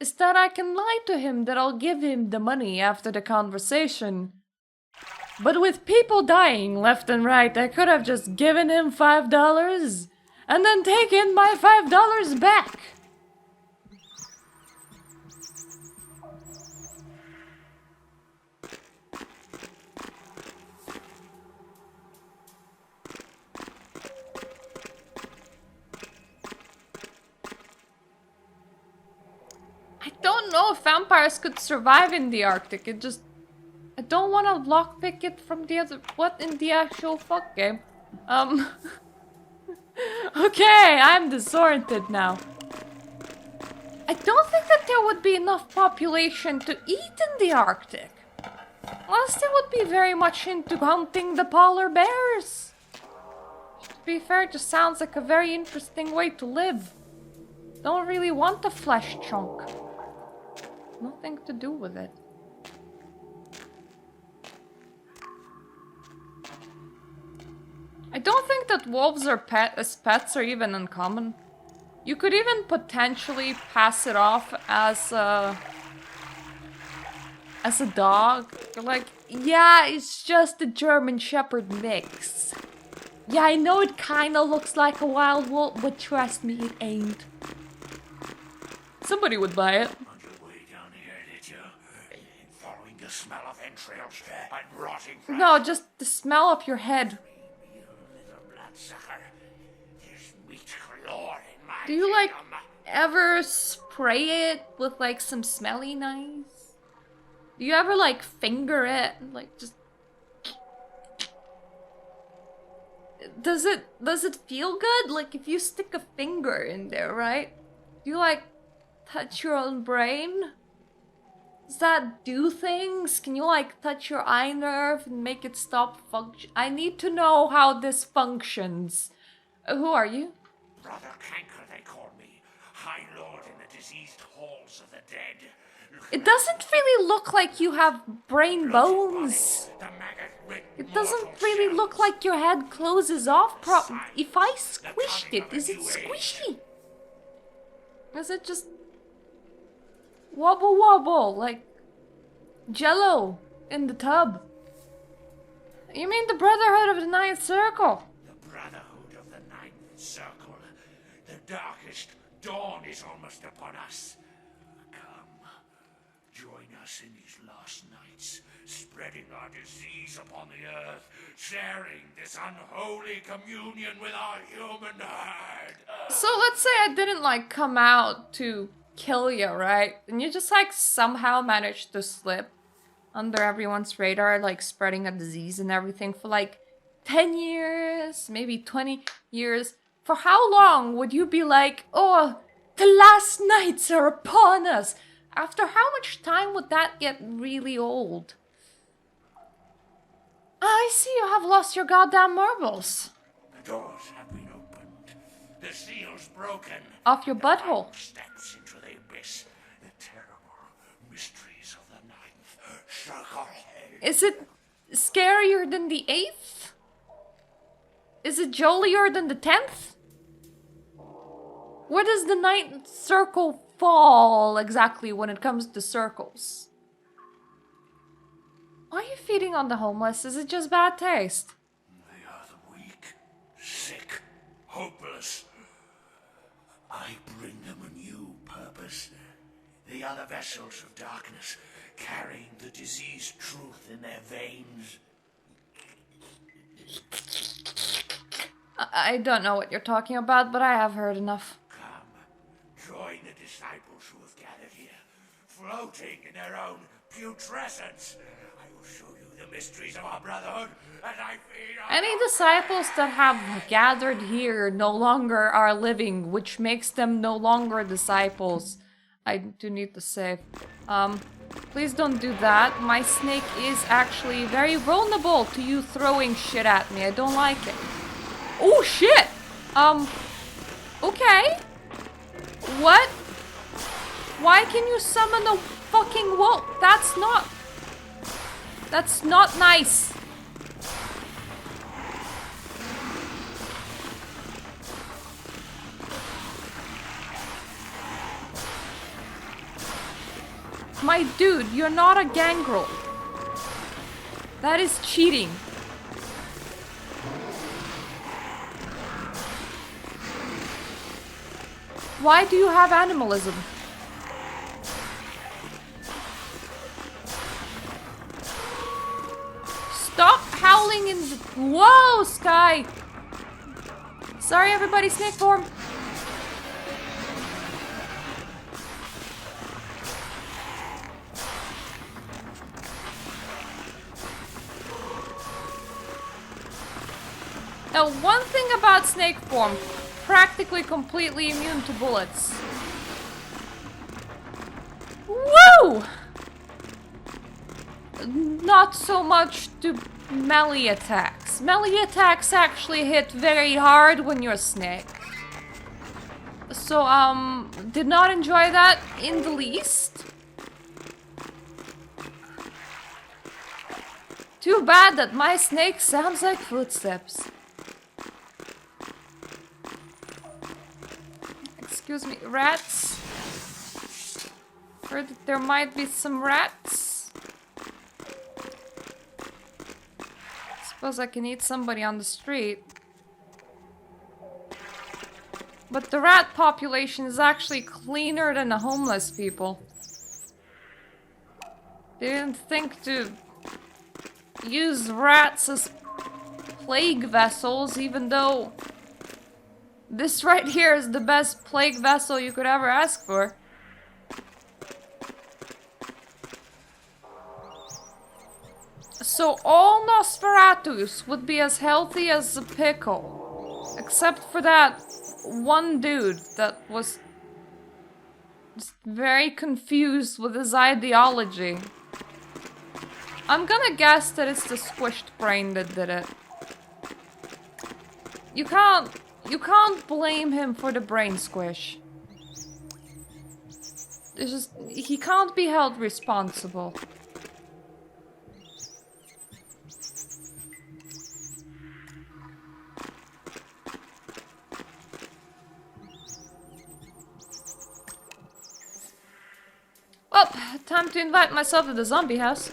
is that I can lie to him that I'll give him the money after the conversation. But with people dying left and right, I could have just given him $5 and then taken my $5 back. I don't know if vampires could survive in the Arctic. I don't want to lockpick it from the other... What in the actual fuck game? Okay, I'm disoriented now. I don't think that there would be enough population to eat in the Arctic. Unless they would be very much into hunting the polar bears. To be fair, it just sounds like a very interesting way to live. Don't really want a flesh chunk. Nothing to do with it. I don't think that wolves are as pets are even uncommon. You could even potentially pass it off as as a dog. You're like, yeah, it's just a German Shepherd mix. Yeah, I know it kinda looks like a wild wolf, but trust me, it ain't. Somebody would buy it. On your way down here, did you? Following the smell of entrails and rotting flesh. No, just the smell of your head. You little bloodsucker. There's meat galore in my Do you like kingdom. ever spray it with like some smelly knives? Do you ever like finger it? Like just... Does it feel good? Like if you stick a finger in there, right? Do you like touch your own brain? Does that do things? Can you like touch your eye nerve and make it stop function? I need to know how this functions. Who are you? Brother Canker, they call me. High Lord in the diseased halls of the dead. It doesn't really look like you have brain bones. The maggot-ridden It doesn't mortal really shells. look like your head closes off properly. If I squished it, is it squishy? Is it just wobble wobble like Jello in the tub? You mean the Brotherhood of the Ninth Circle? The Brotherhood of the Ninth Circle. The darkest dawn is almost upon us. Come, join us in these last nights, spreading our disease upon the earth, sharing this unholy communion with our human herd. So let's say I didn't like come out to kill you, right? And you just like somehow managed to slip under everyone's radar, like spreading a disease and everything for like 10 years, maybe 20 years. For how long would you be like, oh, the last nights are upon us? After how much time would that get really old? I see you have lost your goddamn marbles. The doors have been opened, the seals broken. Off your butthole. Steps into the abyss, the terrible mysteries of the Ninth Circle. Is it scarier than the 8th? Is it jollier than the 10th? Where does the Ninth Circle fall exactly when it comes to circles? Why are you feeding on the homeless? Is it just bad taste? They are the weak, sick, hopeless. I bring them a new purpose. They are the vessels of darkness, carrying the diseased truth in their veins. I don't know what you're talking about, but I have heard enough. Come, join the disciples who have gathered here, floating in their own putrescence. I will show you the mysteries of our brotherhood as I feed on Any disciples that have gathered here no longer are living, which makes them no longer disciples. I do need to save. Please don't do that. My snake is actually very vulnerable to you throwing shit at me. I don't like it. Oh shit! Okay. What? Why can you summon a fucking wolf? That's not nice. My dude, you're not a gangrel. That is cheating. Why do you have animalism? Stop howling in the... Whoa, Sky! Sorry, everybody, snake form. Now, one thing about snake form, practically completely immune to bullets. Woo! Not so much to melee attacks. Melee attacks actually hit very hard when you're a snake. So, did not enjoy that in the least. Too bad that my snake sounds like footsteps. Excuse me, rats? Heard that there might be some rats. Suppose I can eat somebody on the street. But the rat population is actually cleaner than the homeless people. They didn't think to use rats as plague vessels, even though this right here is the best plague vessel you could ever ask for. So all Nosferatus would be as healthy as a pickle. Except for that one dude that was just very confused with his ideology. I'm gonna guess that it's the squished brain that did it. You can't blame him for the brain squish. It's just, he can't be held responsible. Well, time to invite myself to the zombie house.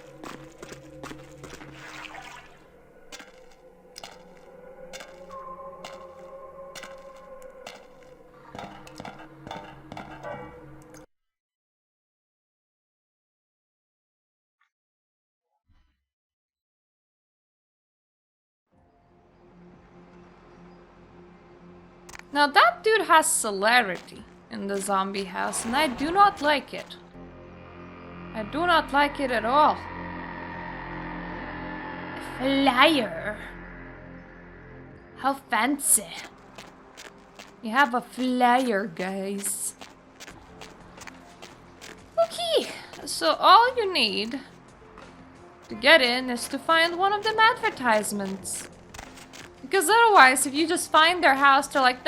Now that dude has celerity in the zombie house, and I do not like it. I do not like it at all. Flyer. How fancy. You have a flyer, guys. Okay, so all you need to get in is to find one of them advertisements. Because otherwise, if you just find their house, they're like,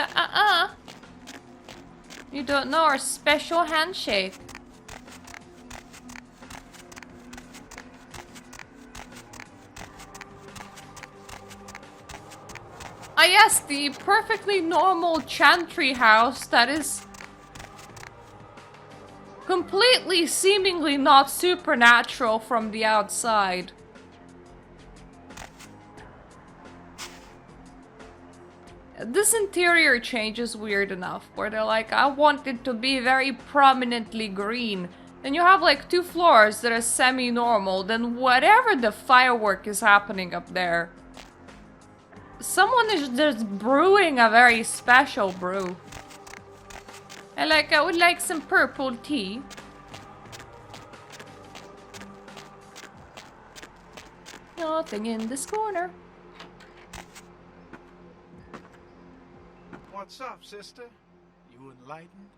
you don't know our special handshake. Ah yes, the perfectly normal chantry house that is completely seemingly not supernatural from the outside. This interior change is weird enough, where they're like, I want it to be very prominently green. Then you have like 2 floors that are semi-normal, then whatever the firework is happening up there. Someone is just brewing a very special brew. I would like some purple tea. Nothing in this corner. What's up, sister? You enlightened?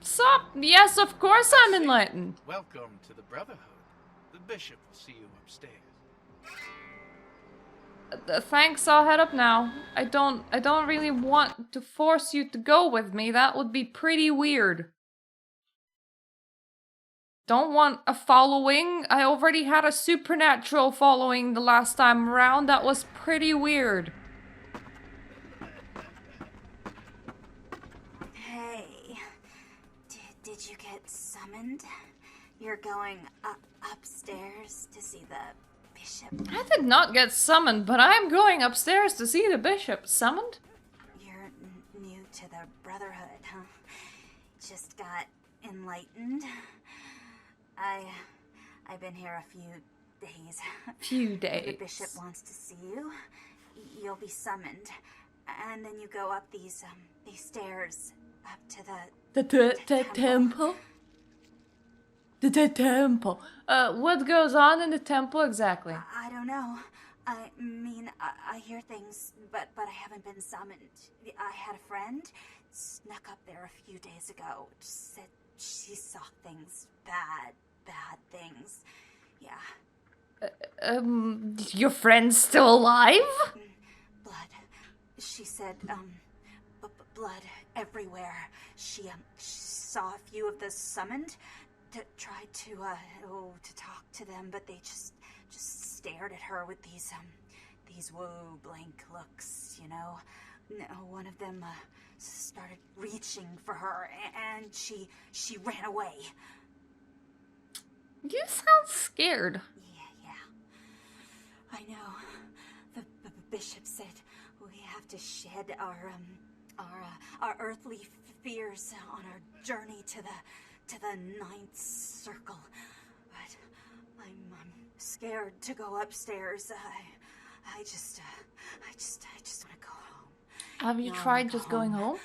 Sup? Yes, of course I'm enlightened. Welcome to the Brotherhood. The bishop will see you upstairs. Thanks, I'll head up now. I don't really want to force you to go with me. That would be pretty weird. Don't want a following. I already had a supernatural following the last time around. That was pretty weird. Hey, did you get summoned? You're going upstairs to see the bishop. I did not get summoned, but I'm going upstairs to see the bishop. Summoned? You're new to the Brotherhood, huh? Just got enlightened. I've been here a few days. Few days. The bishop wants to see you. You'll be summoned, and then you go up these stairs up to the temple. The temple. What goes on in the temple exactly? I don't know. I mean, I hear things, but I haven't been summoned. I had a friend snuck up there a few days ago. Said she saw things, bad things. Yeah. Your friend's still alive? Blood. She said, blood everywhere. She saw a few of the summoned. Tried to talk to them, but they just stared at her with these whoa blank looks, you know. One of them started reaching for her, and she ran away. You sound scared. Yeah. I know. The bishop said we have to shed our earthly fears on our journey to the ninth circle. But I'm scared to go upstairs. I just want to go home. Have you tried just going home?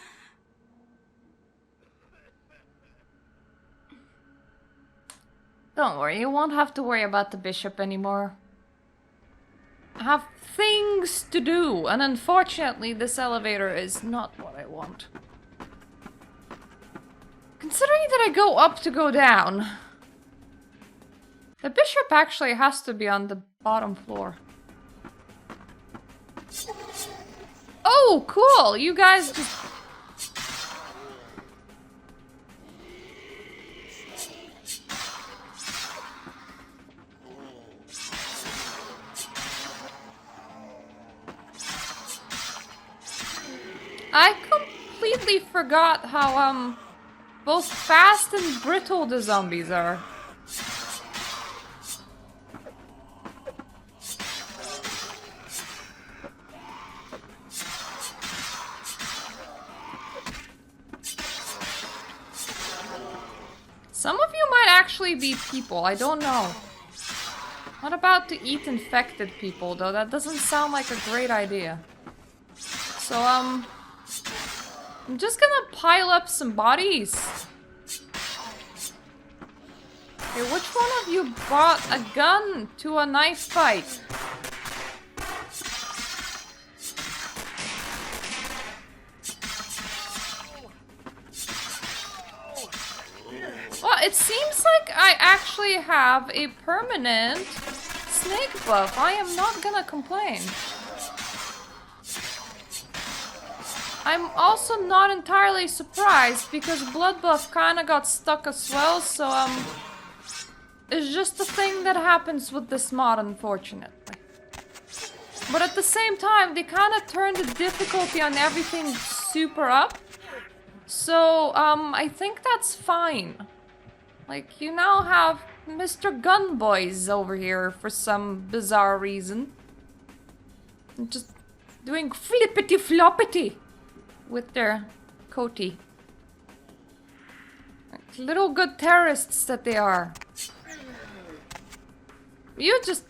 Don't worry, you won't have to worry about the bishop anymore. I have things to do, and unfortunately this elevator is not what I want. Considering that I go up to go down, the bishop actually has to be on the bottom floor. Oh, cool! You guys just... I completely forgot how, both fast and brittle the zombies are. Some of you might actually be people, I don't know. Not about to eat infected people, though. That doesn't sound like a great idea. So, I'm just gonna pile up some bodies. Okay, which one of you brought a gun to a knife fight? Well, it seems like I actually have a permanent snake buff. I am not gonna complain. I'm also not entirely surprised because blood buff kinda got stuck as well, so it's just a thing that happens with this mod, unfortunately. But at the same time, they kinda turned the difficulty on everything super up. So, I think that's fine. Like, you now have Mr. Gunboys over here for some bizarre reason. Just doing flippity floppity with their coatie. Like little good terrorists that they are. You just...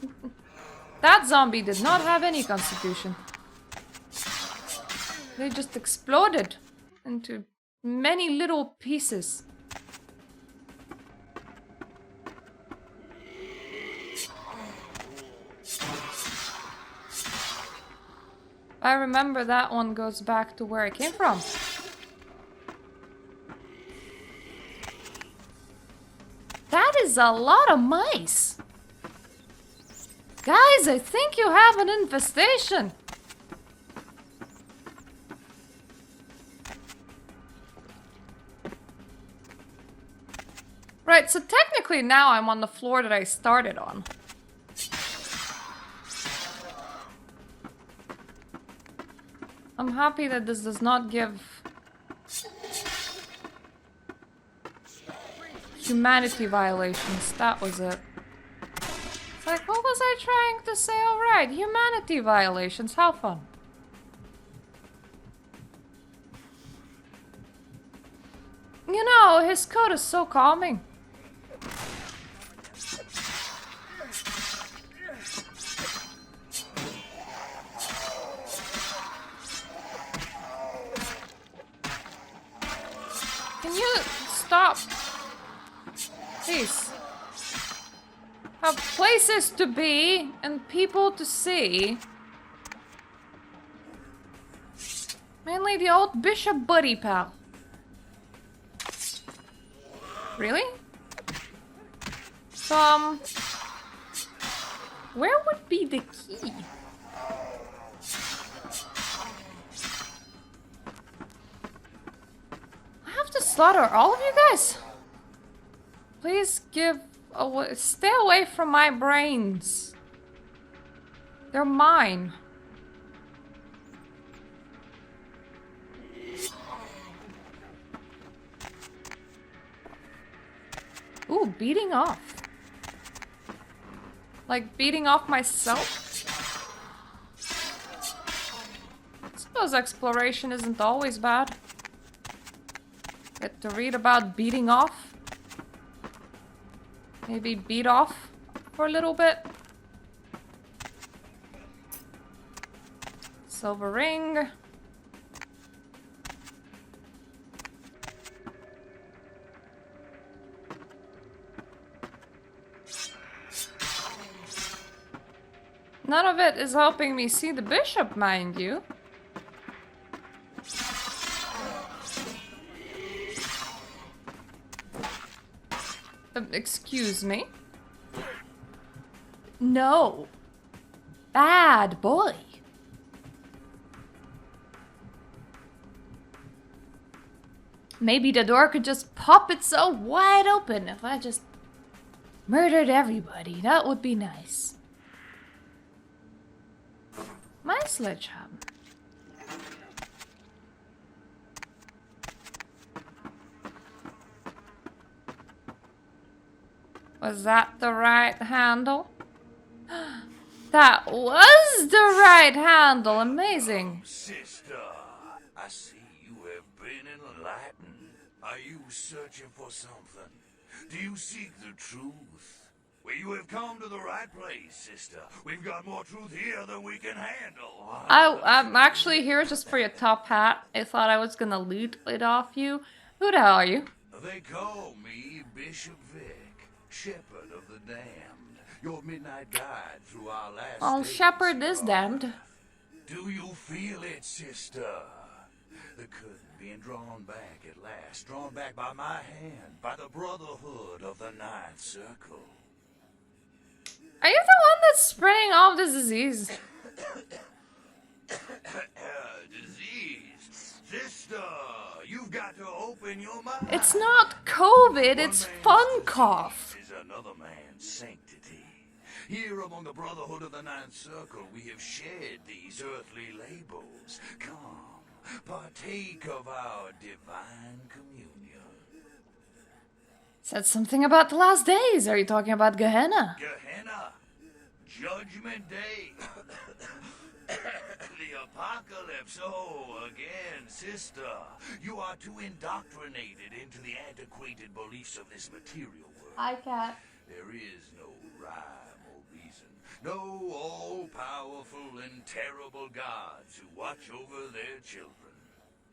That zombie did not have any constitution. They just exploded into many little pieces. I remember that one goes back to where I came from. That is a lot of mice. Guys, I think you have an infestation. Right, so technically now I'm on the floor that I started on. I'm happy that this does not give humanity violations. That was it. It's like, what was I trying to say? Alright, humanity violations. How fun. You know, his coat is so calming. Can you stop? Please. Have places to be and people to see. Mainly the old bishop buddy pal. Really? So, where would be the key? I have to slaughter all of you guys. Please stay away from my brains. They're mine. Ooh, beating off. Like beating off myself? suppose exploration isn't always bad. Get to read about beating off. Maybe beat off for a little bit. Silver ring. None of it is helping me see the bishop, mind you. Excuse me? No. Bad boy. Maybe the door could just pop itself wide open if I just murdered everybody. That would be nice. My sledgehammer. Was that the right handle? That was the right handle. Amazing. Sister, I see you have been enlightened. Are you searching for something? Do you seek the truth? Well, you have come to the right place, sister. We've got more truth here than we can handle. I'm actually here just for your top hat. I thought I was gonna loot it off you. Who the hell are you? They call me Bishop Vic, Shepherd of the Damned. Your midnight guide through our last Well, days Shepherd is here. damned. Do you feel it, sister? The curtain being drawn back at last, drawn back by my hand, by the Brotherhood of the Ninth Circle. Are you the one that's spreading all this disease? Disease. Sister, you've got to open your mind. It's not COVID, it's fun cough. Is another man's sanctity. Here among the Brotherhood of the Ninth Circle, we have shared these earthly labels. Come, partake of our divine communion. Said something about the last days. Are you talking about Gehenna? Gehenna, Judgment Day, the apocalypse. Oh, again, sister, you are too indoctrinated into the antiquated beliefs of this material world. Hi, Cat. There is no rhyme or reason, no all-powerful and terrible gods who watch over their children.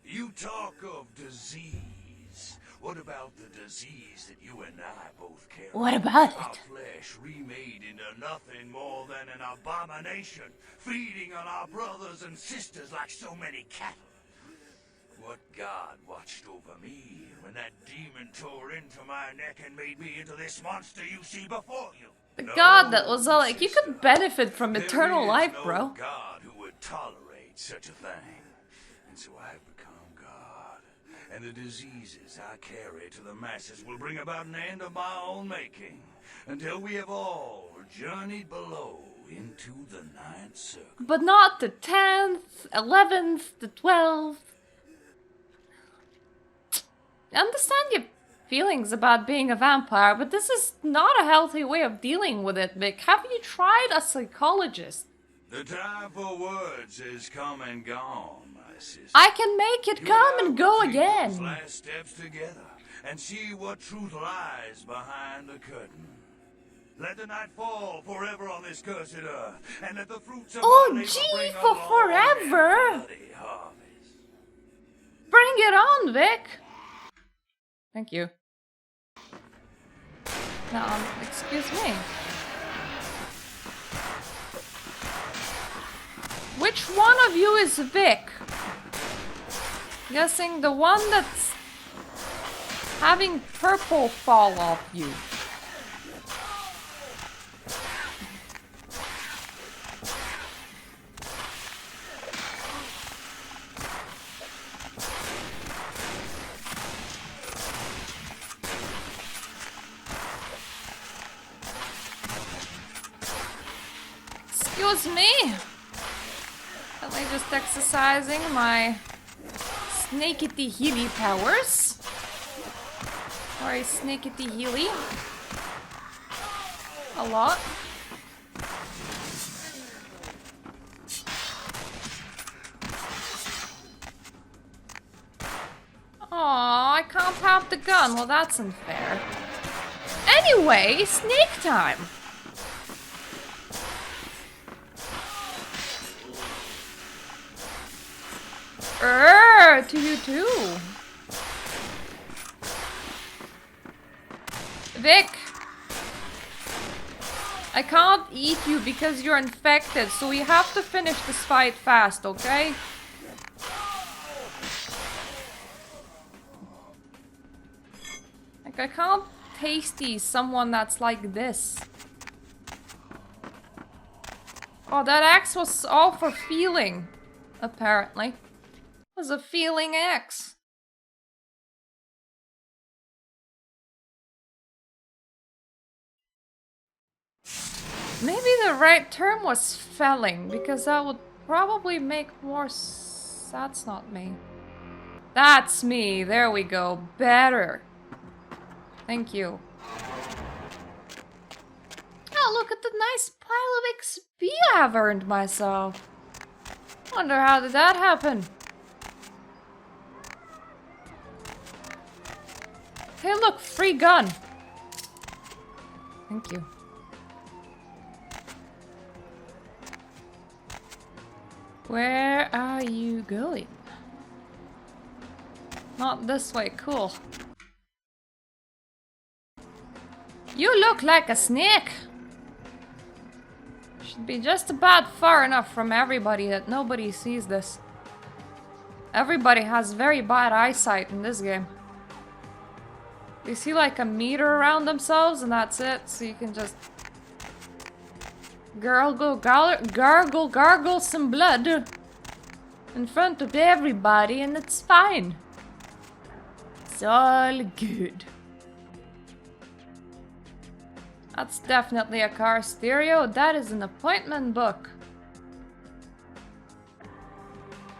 You talk of disease. What about the disease that you and I both carry? What about Our it? flesh remade into nothing more than an abomination, feeding on our brothers and sisters like so many cattle. What God watched over me when that demon tore into my neck and made me into this monster you see before you? The No, God that was all like, you sister. could benefit from There eternal is life, no bro. God who would tolerate such a thing. And so I've become God. And the diseases I carry to the masses will bring about an end of my own making. Until we have all journeyed below into the Ninth Circle. But not the 10th, 11th, the 12th. I understand your feelings about being a vampire, but this is not a healthy way of dealing with it, Vic. Have you tried a psychologist? The time for words has come and gone, my sister. I can make it You come I and go will take those again. last steps together and see what truth lies behind the curtain. Let the night fall forever on this cursed earth, and let the fruits of Oh, our labor gee, bring for a long forever. and bloody harvest. Bring it on, Vic. Thank you. Now, excuse me. Which one of you is Vic? Guessing the one that's having purple fall off you. Excuse me. Am I just exercising my snakety healy powers? Sorry, snakety healy. A lot. Aw, I can't have the gun. Well, that's unfair. Anyway, snake time. To you too. Vic! I can't eat you because you're infected, so we have to finish this fight fast, okay? Like, I can't tasty someone that's like this. Oh, that axe was all for feeling, apparently. It was a feeling axe. Maybe the right term was felling, because that would probably make more that's not me. That's me. There we go. Better. Thank you. Oh, look at the nice pile of XP I've earned myself. Wonder how did that happen? Hey, look, free gun. Thank you. Where are you going? Not this way, cool. You look like a snake! Should be just about far enough from everybody that nobody sees this. Everybody has very bad eyesight in this game. They see like a meter around themselves and that's it, so you can just gargle some blood in front of everybody and it's fine. It's all good. That's definitely a car stereo. That is an appointment book.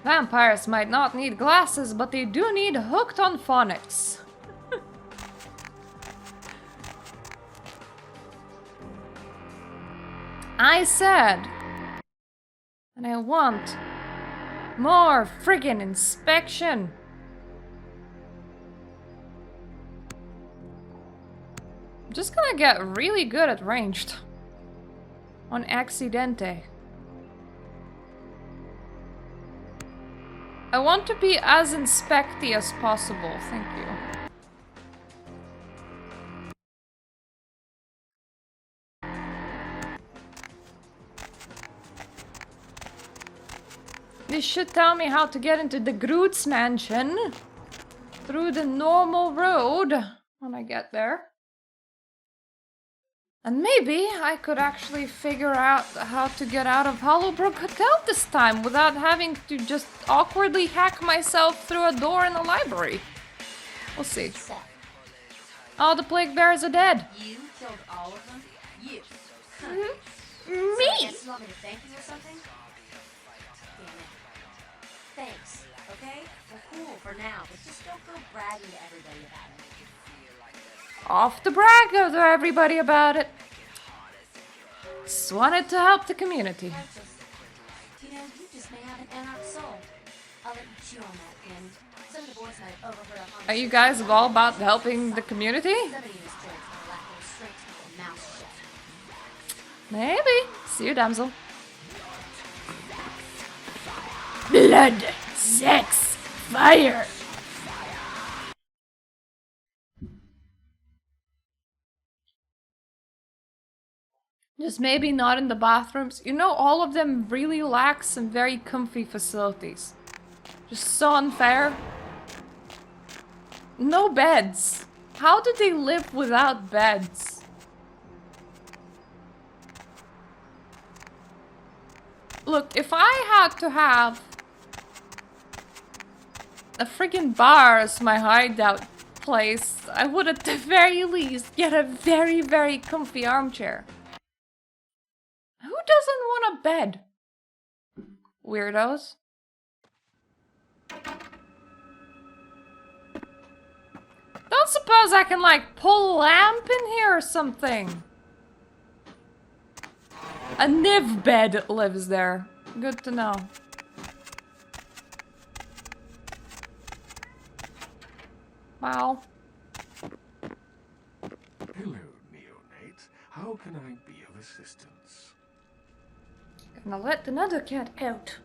Vampires might not need glasses, but they do need hooked on phonics. I said, and I want more friggin' inspection. I'm just gonna get really good at ranged. On accidente. I want to be as inspecty as possible, thank you. This should tell me how to get into the Groot's mansion through the normal road when I get there. And maybe I could actually figure out how to get out of Hollowbrook Hotel this time without having to just awkwardly hack myself through a door in the library. We'll see. All the plague bears are dead. You killed all of them? You? Me? So I guess you want me to thank you or something? Damn it. Thanks, okay? Well, cool for now, but just don't go bragging to everybody about it. Off to brag to everybody about it. Just wanted to help the community. You know, you just may have an anarch soul. I'll let you chew on that, and some of the boys might have overheard a conversation. Are you guys all about helping the community? Somebody in this joint's gonna lack a restraint to keep their mouth shut. Maybe. See you, damsel. Blood, sex, fire. Just maybe not in the bathrooms. You know, all of them really lack some very comfy facilities. Just so unfair. No beds. How do they live without beds? Look, if I had to have a friggin' bar as my hideout place, I would at the very least get a very, very comfy armchair. Who doesn't want a bed? Weirdos. Don't suppose I can, like, pull a lamp in here or something? A Niv bed lives there. Good to know. Wow. Hello, neonate. How can I be of assistance? Gonna let another cat out.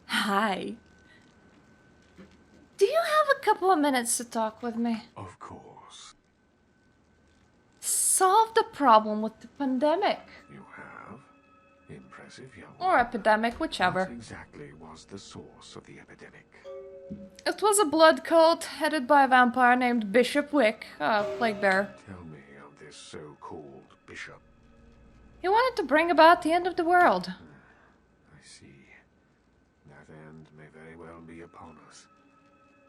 Hi. Do you have a couple of minutes to talk with me? Of course. Solve the problem with the pandemic. You have? Impressive, young Or one. epidemic, whichever. What exactly was the source of the epidemic? It was a blood cult headed by a vampire named Bishop Wick, a plague bearer. Tell me of this so-called bishop. He wanted to bring about the end of the world. I see. That end may very well be upon us.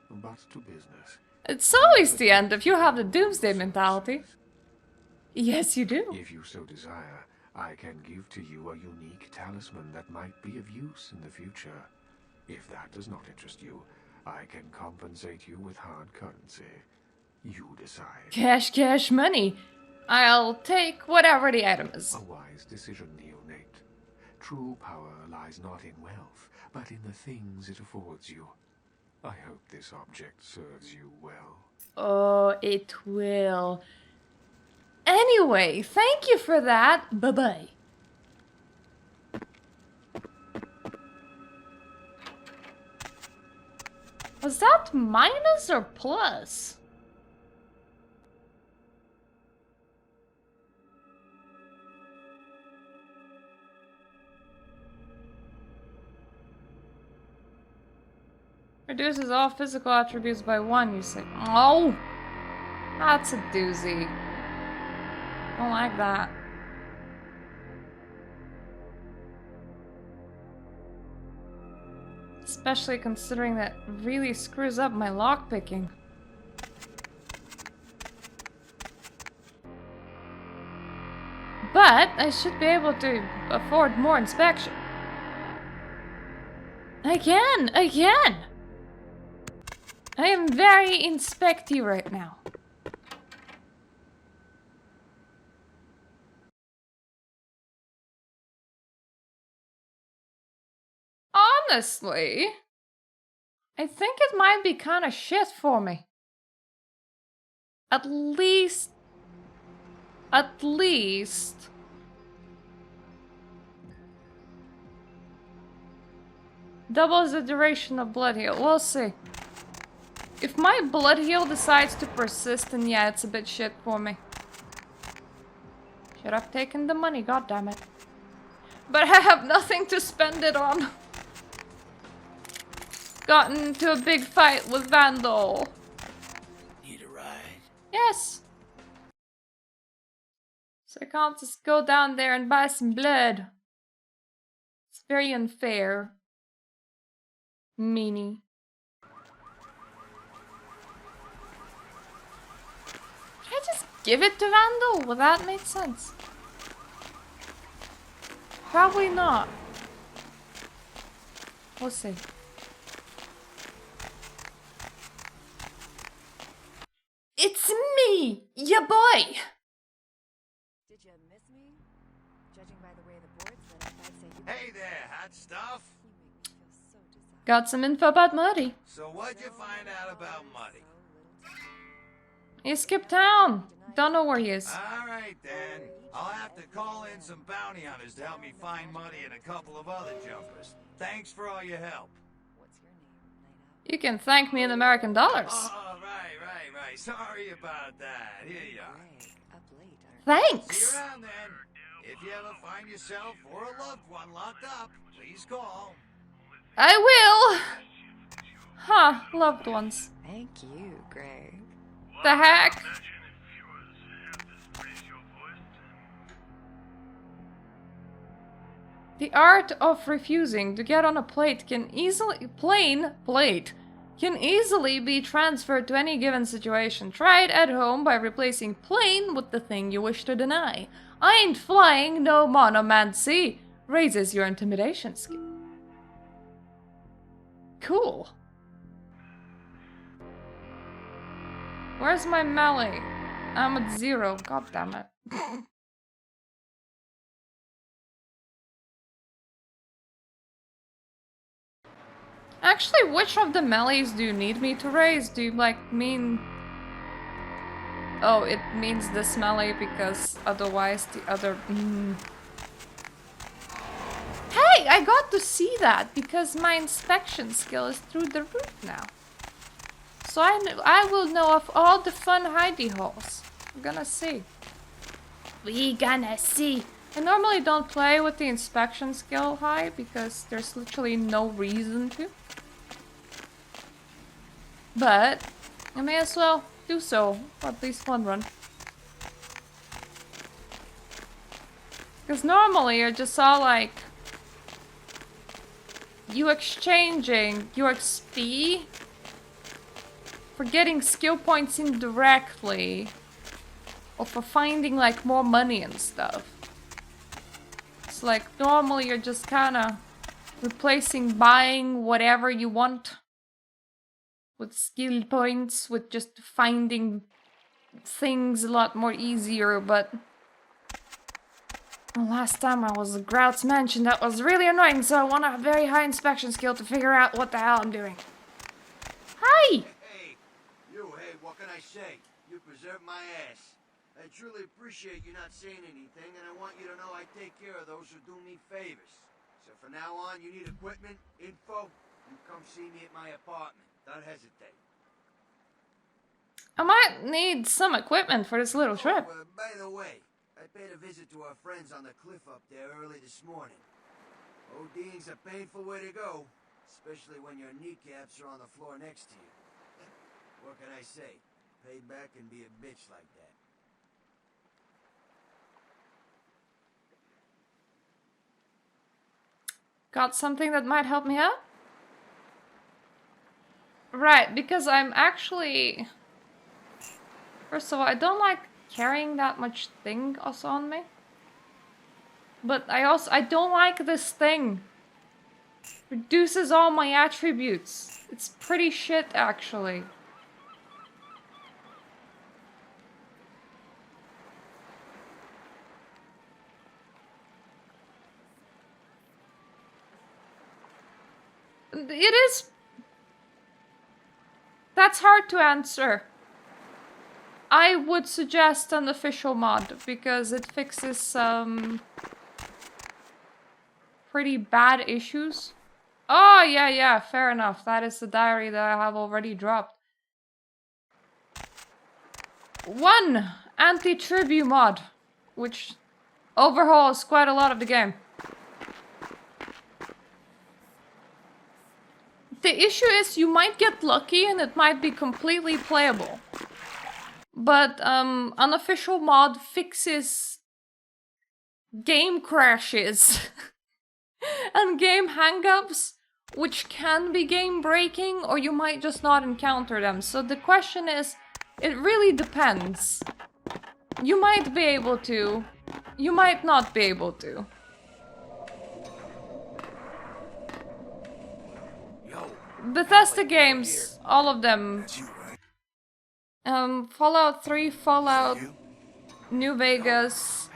But to business. It's always the end if you have the doomsday mentality. Yes, you do. If you so desire, I can give to you a unique talisman that might be of use in the future. If that does not interest you, I can compensate you with hard currency. You decide. Cash, cash, money. I'll take whatever the item is. A wise decision, neonate. True power lies not in wealth, but in the things it affords you. I hope this object serves you well. Oh, it will. Anyway, thank you for that. Bye-bye. Was that minus or plus? Reduces all physical attributes by 1, you say. Oh! That's a doozy. Don't like that. Especially considering that really screws up my lockpicking. But I should be able to afford more inspection. I can! I am very inspecty right now. Honestly, I think it might be kind of shit for me. At least doubles the duration of blood heal. We'll see. If my blood heal decides to persist, then yeah, it's a bit shit for me. Should have taken the money, goddammit. But I have nothing to spend it on. Gotten into a big fight with Vandal. Need a ride? Yes. So I can't just go down there and buy some blood. It's very unfair. Meanie. Can I just give it to Vandal? Will that make sense? Probably not. We'll see. It's me, ya boy! Did you miss me? Judging by the way the board set up, I'd say you Hey there, hot stuff. make me feel so desirable. Got some info about Muddy. So what'd you find out about Muddy? He skipped town. Don't know where he is. All right then. I'll have to call in some bounty hunters to help me find Muddy and a couple of other jumpers. Thanks for all your help. What's your name, Night Owl? You can thank me in American dollars. Oh, right. Sorry about that. Here you are. Great. Up late, aren't See Thanks. you around then. If you ever find yourself or a loved one locked up, please call. I will. Huh, loved ones. you? Thank you, Greg. The heck? The art of refusing to get on a plate can easily can easily be transferred to any given situation. Try it at home by replacing plain with the thing you wish to deny. I ain't flying, no monomancy. Raises your intimidation skill. Cool. Where's my melee? I'm at 0. God damn it. Actually, which of the melees do you need me to raise? Do you, like, mean... Oh, it means this melee because otherwise the other... Hey, I got to see that because my inspection skill is through the roof now. So I will know of all the fun hidey holes. We're gonna see. We gonna see. I normally don't play with the inspection skill high because there's literally no reason to. But I may as well do so for at least one run. Because normally you're just all like... You exchanging your XP for getting skill points indirectly. Or for finding like more money and stuff. It's like normally you're just kinda replacing buying whatever you want with skill points, with just finding things a lot more easier, but last time I was at Grout's Mansion, that was really annoying, so I want a very high inspection skill to figure out what the hell I'm doing. Hi! Hey, what can I say? You preserved my ass. I truly appreciate you not saying anything, and I want you to know I take care of those who do me favors. So from now on, you need equipment, info, you come see me at my apartment. Don't hesitate. I might need some equipment for this little trip. By the way, I paid a visit to our friends on the cliff up there early this morning. ODing's a painful way to go, especially when your kneecaps are on the floor next to you. What can I say? Payback can be a bitch like that. Got something that might help me out? Right, because I'm actually... First of all, I don't like carrying that much thing also on me. But I don't like this thing. Reduces all my attributes. It's pretty shit, actually. It is... That's hard to answer. I would suggest an official mod, because it fixes some... pretty bad issues. Oh, yeah, fair enough. That is the diary that I have already dropped. 1 antitribu mod, which overhauls quite a lot of the game. The issue is you might get lucky and it might be completely playable. But unofficial mod fixes game crashes and game hangups, which can be game breaking, or you might just not encounter them. So the question is, it really depends. You might be able to, you might not be able to. Bethesda games, all of them. Fallout 3, Fallout New Vegas,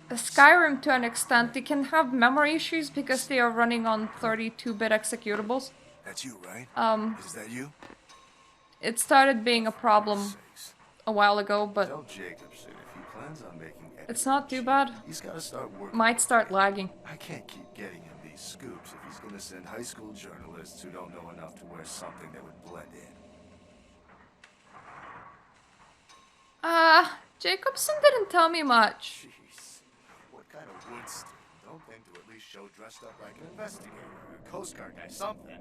Skyrim to an extent, they can have memory issues because they are running on 32-bit executables. That's you, right? Is that you? It started being a problem a while ago, but it's not too bad. Might start lagging. I can't keep getting him these scoops if he's gonna send high school journalists who don't know enough to wear something that would blend in. Jacobson didn't tell me much. Jeez, what kind of woods don't think to at least show dressed up like an investigator, a Coast Guard guy, something?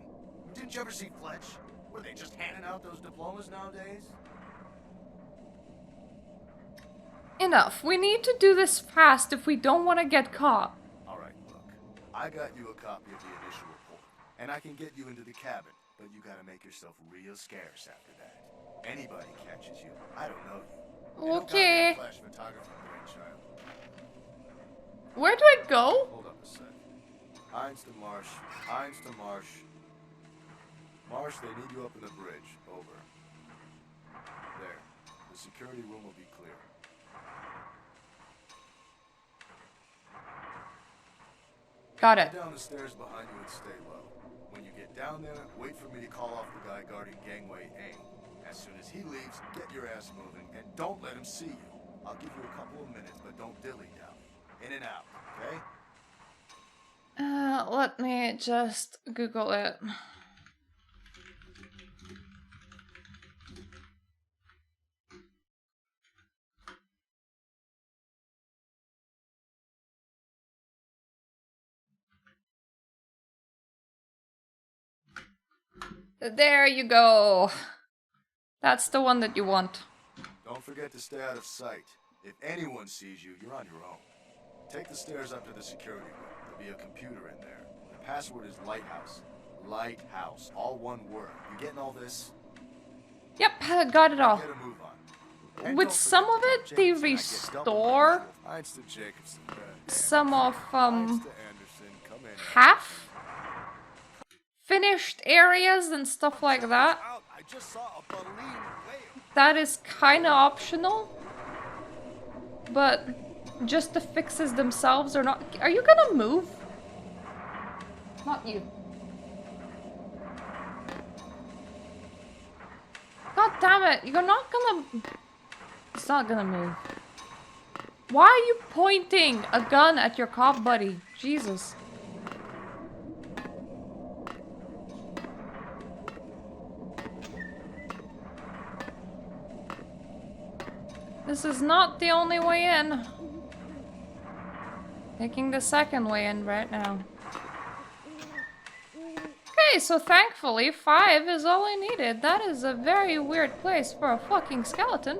Didn't you ever see Fletch? Were they just handing out those diplomas nowadays? Enough. We need to do this fast if we don't want to get caught. Alright, look. I got you a copy of the initial report, and I can get you into the cabin. but you gotta make yourself real scarce after that. Anybody catches you, I don't know you. Okay. Flash photography brainchild. Where do I go? Hold up a sec. Einstein Marsh. Einstein Marsh. Marsh, they need you up in the bridge. Over. There. The security room will be clear. Got it. Get down the stairs behind you and stay low. When you get down there, wait for me to call off the guy guarding gangway A. As soon as he leaves, get your ass moving and don't let him see you. I'll give you a couple of minutes, but don't dilly-dally. In and out, okay? Let me just Google it. There you go. That's the one that you want. Don't forget to stay out of sight. If anyone sees you, you're on your own. Take the stairs up to the security room. There'll be a computer in there. The password is Lighthouse. Lighthouse. All one word. You getting all this? Yep, got it all. Get a move on. With some of it, they restore some of, half finished areas and stuff like that. That is kinda optional. But just the fixes themselves are not... Are you gonna move? Not you. God damn it, you're not gonna... It's not gonna move. Why are you pointing a gun at your cop buddy? Jesus. This is not the only way in. Taking the second way in right now. Okay, so thankfully 5 is all I needed. That is a very weird place for a fucking skeleton.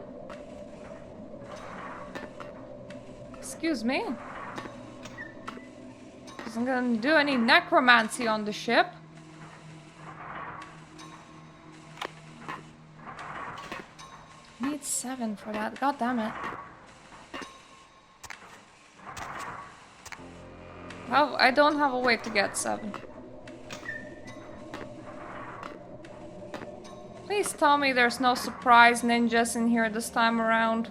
Excuse me. Isn't gonna do any necromancy on the ship. Need 7 for that. God damn it. Oh, I don't have a way to get 7. Please tell me there's no surprise ninjas in here this time around.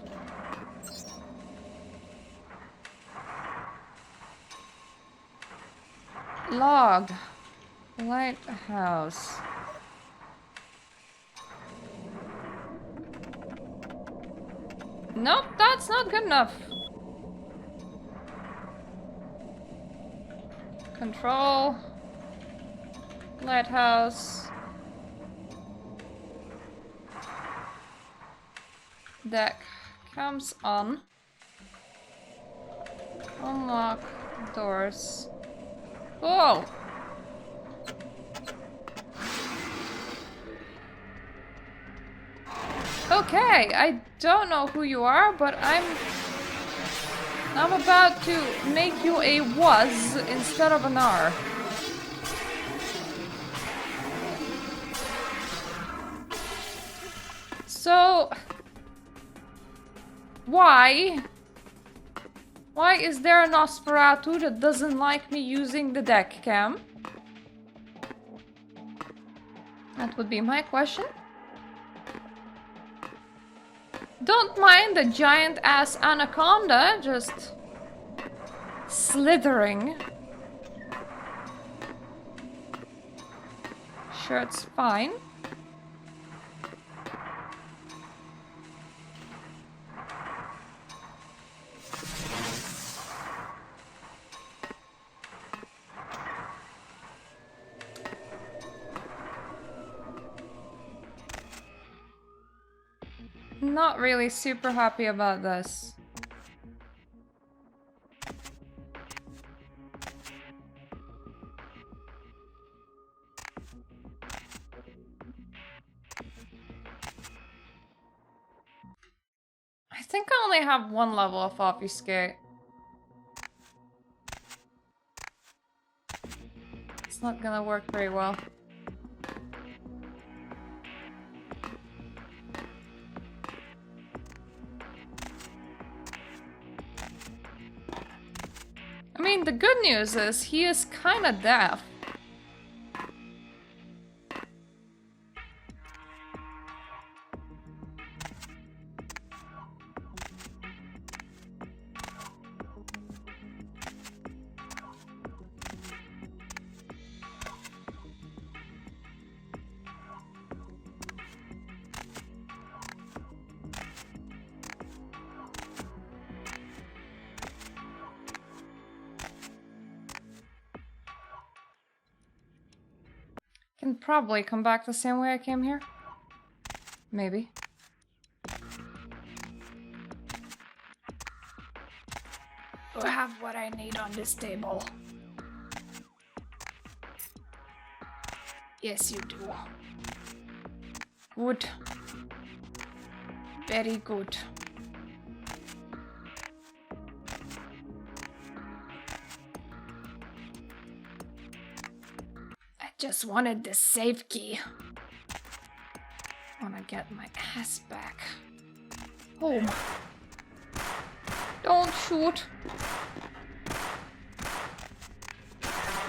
Log. Lighthouse. Nope, that's not good enough. Control. Lighthouse. Deck comes on. Unlock doors. Whoa! Okay, I don't know who you are, but I'm about to make you a was instead of an R. So, why is there an Nosferatu that doesn't like me using the deck cam? That would be my question. Don't mind the giant ass anaconda just slithering. Sure, it's fine. Not really super happy about this. I think I only have 1 level of obfuscate. It's not gonna work very well. mean, the good news is he is kinda deaf. Can probably come back the same way I came here. Maybe. I have what I need on this table. Yes, you do. Good. Very good. I just wanted the safe key. Wanna get my ass back home. Don't shoot.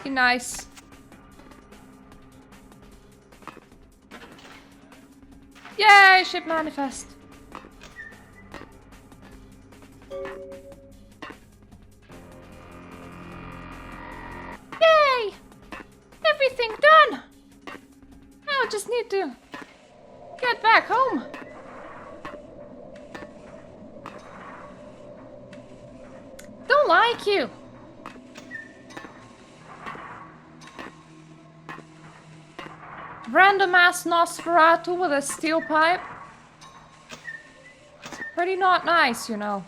Be nice. Yay, ship manifest. Yay! Everything done! Now I just need to get back home. Don't like you. Random ass Nosferatu with a steel pipe. It's pretty not nice, you know.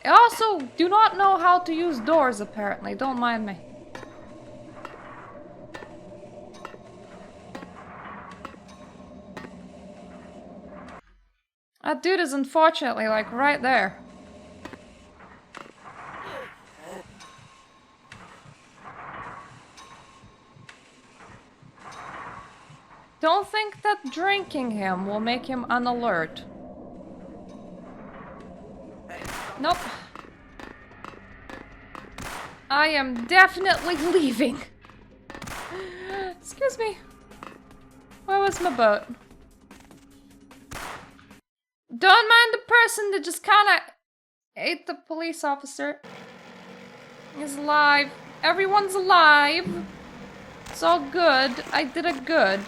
I also do not know how to use doors, apparently. Don't mind me. That dude is unfortunately, like, right there. Don't think that drinking him will make him unalert. Nope. I am definitely leaving. Excuse me. Where was my boat? Don't mind the person that just kinda ate the police officer. He's alive. Everyone's alive. It's all good. I did a good.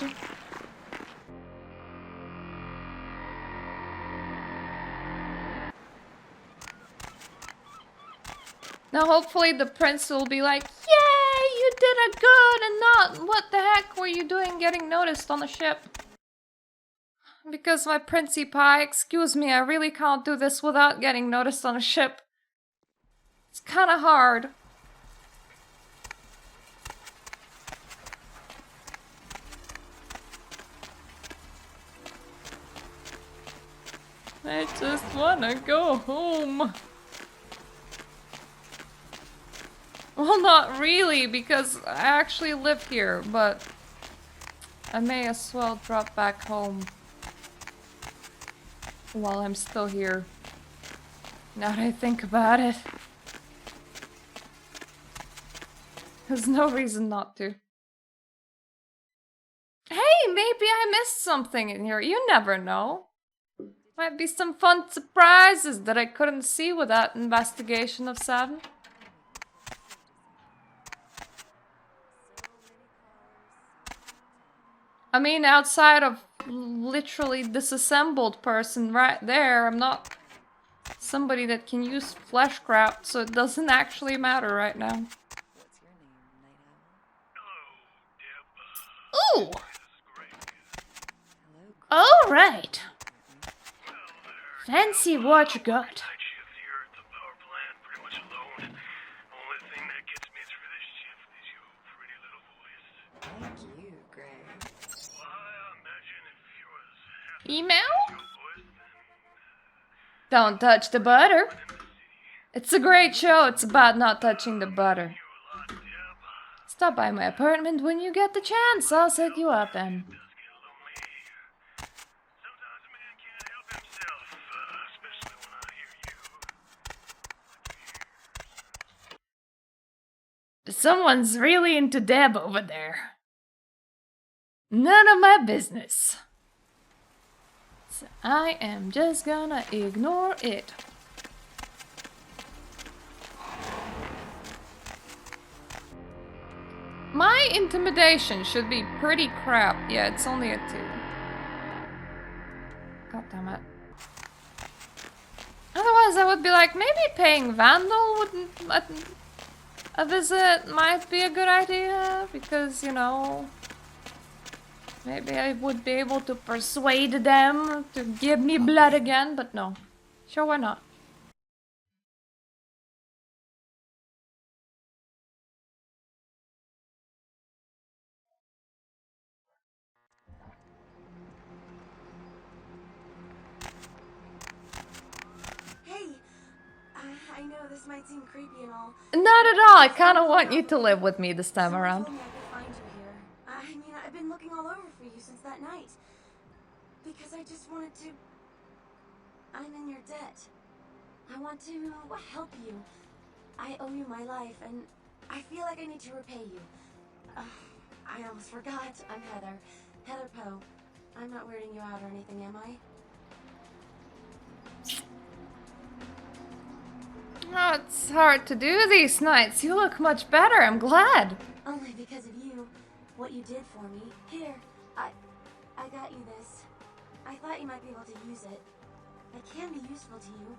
Now hopefully the prince will be like, yay, you did a good, and not, what the heck were you doing getting noticed on the ship? Because my princey pie, excuse me, I really can't do this without getting noticed on a ship. It's kinda hard. I just wanna go home. Well, not really, because I actually live here, but I may as well drop back home while I'm still here. Now that I think about it. There's no reason not to. Hey, maybe I missed something in here. You never know. Might be some fun surprises that I couldn't see with that investigation of 7. I mean, outside of literally disassembled person right there, I'm not somebody that can use fleshcraft, so it doesn't actually matter right now. Ooh! Alright! Fancy what you got. Email? Don't touch the butter. It's a great show. It's about not touching the butter. Stop by my apartment when you get the chance. I'll set you up and... Someone's really into Deb over there. None of my business. So I am just gonna ignore it. My intimidation should be pretty crap. Yeah, it's only a 2. God damn it. Otherwise I would be like, maybe paying Vandal wouldn't... A visit might be a good idea, because, you know... Maybe I would be able to persuade them to give me blood again, but no. Sure, why not? Hey, I know this might seem creepy and all. Not at all. I kind of want you to live with me this time around. Someone told me I could find you here. I mean, I've been looking all over for you since that night. Because I just wanted to... I'm in your debt. I want to help you. I owe you my life, and I feel like I need to repay you. I almost forgot. I'm Heather. Heather Poe. I'm not weirding you out or anything, am I? Oh, it's hard to do these nights. You look much better. I'm glad. Only because of you. What you did for me. Here, I got you this. I thought you might be able to use it. It can be useful to you.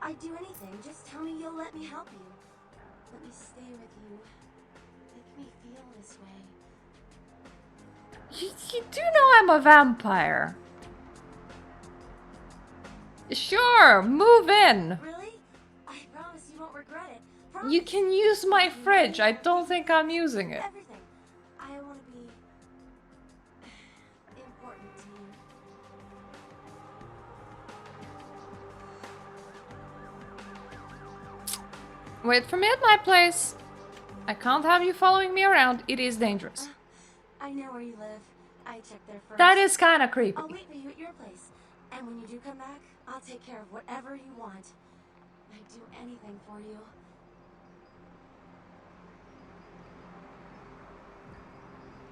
I'd do anything. Just tell me you'll let me help you. Let me stay with you. Make me feel this way. You do know I'm a vampire. Sure, move in. Really? I promise you won't regret it. Promise. You can use my fridge. I don't think I'm using it. Everything. I want to be important to you. Wait for me at my place. I can't have you following me around. It is dangerous. I know where you live. I checked there first. That is kind of creepy. I'll wait for you at your place. And when you do come back, I'll take care of whatever you want. I'd do anything for you.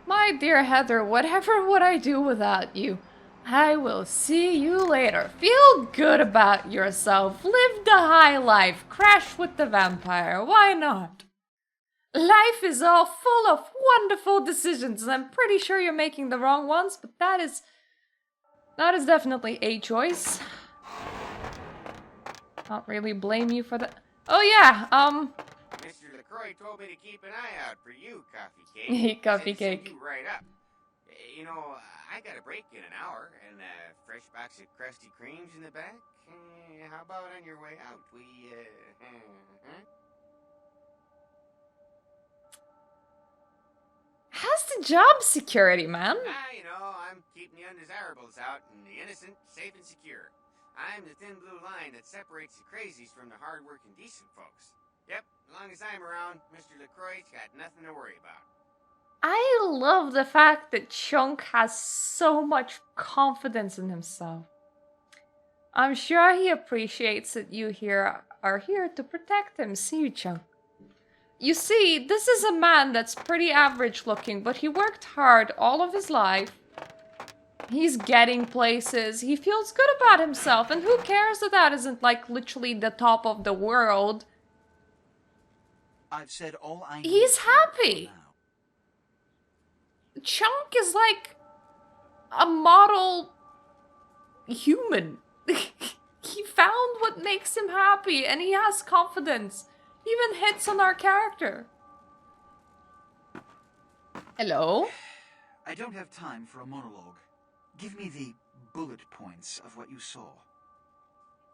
My dear Heather, whatever would I do without you? I will see you later. Feel good about yourself. Live the high life. Crash with the vampire. Why not? Life is all full of wonderful decisions, and I'm pretty sure you're making the wrong ones, but that is definitely a choice. Can't really blame you for that. Oh yeah, Mr. LaCroix told me to keep an eye out for you, Coffee Cake. Coffee Said to send Cake. you right up. You know, I got a break in an hour, and a fresh box of Krusty Kremes in the back. How about on your way out, we, huh? How's the job security, man? You know, I'm keeping the undesirables out and the innocent safe and secure. I'm the thin blue line that separates the crazies from the hard-working decent folks. Yep, as long as I'm around, Mr. LaCroix's got nothing to worry about. I love the fact that Chunk has so much confidence in himself. I'm sure he appreciates that you here are here to protect him. See you, Chunk. You see, this is a man that's pretty average looking, but he worked hard all of his life. He's getting places. He feels good about himself, and who cares that that isn't like literally the top of the world? I've said all I need. He's happy. Chunk is like a model human. He found what makes him happy, and he has confidence. He even hits on our character. Hello? I don't have time for a monologue. Give me the bullet points of what you saw.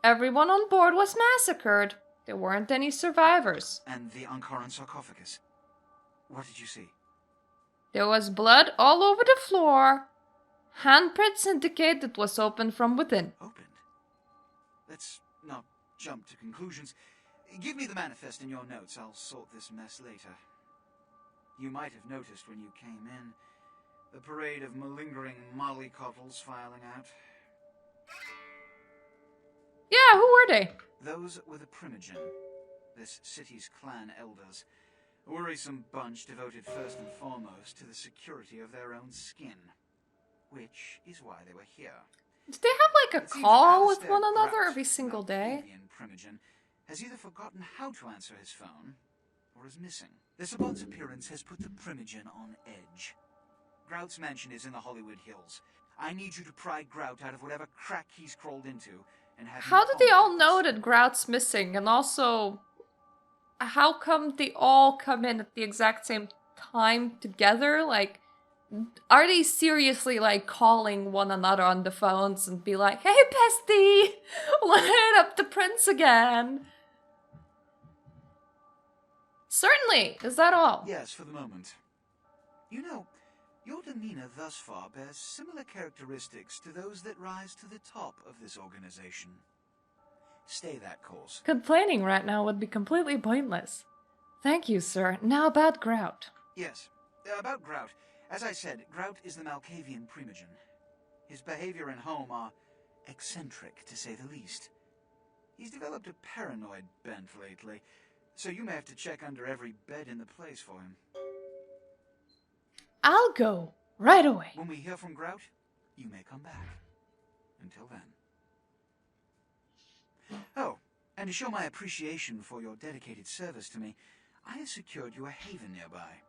Everyone on board was massacred. There weren't any survivors. And the Ankaran sarcophagus. What did you see? There was blood all over the floor. Handprints indicate it was opened from within. Opened? Let's not jump to conclusions. Give me the manifest in your notes. I'll sort this mess later. You might have noticed when you came in, the parade of malingering mollycoddles filing out. Yeah, who were they? Those were the Primogen, this city's clan elders. A worrisome bunch devoted first and foremost to the security of their own skin. Which is why they were here. Do they have like a call with one another every single day? Primogen has either forgotten how to answer his phone, or is missing. The Sabot's appearance has put the Primogen on edge. Grout's mansion is in the Hollywood Hills. I need you to pry Grout out of whatever crack he's crawled into, and have How did they all know that Grout's missing? And also, how come they all come in at the exact same time together? Like, are they seriously, like, calling one another on the phones and be like, "Hey, bestie! Let's hit up the prince again!" Certainly! Is that all? Yes, for the moment. You know, your demeanor thus far bears similar characteristics to those that rise to the top of this organization. Stay that course. Complaining right now would be completely pointless. Thank you, sir. Now about Grout. Yes, about Grout. As I said, Grout is the Malkavian Primogen. His behavior and home are eccentric, to say the least. He's developed a paranoid bent lately, so you may have to check under every bed in the place for him. I'll go right away. When we hear from Grout, you may come back. Until then. Oh, and to show my appreciation for your dedicated service to me, I have secured you a haven nearby,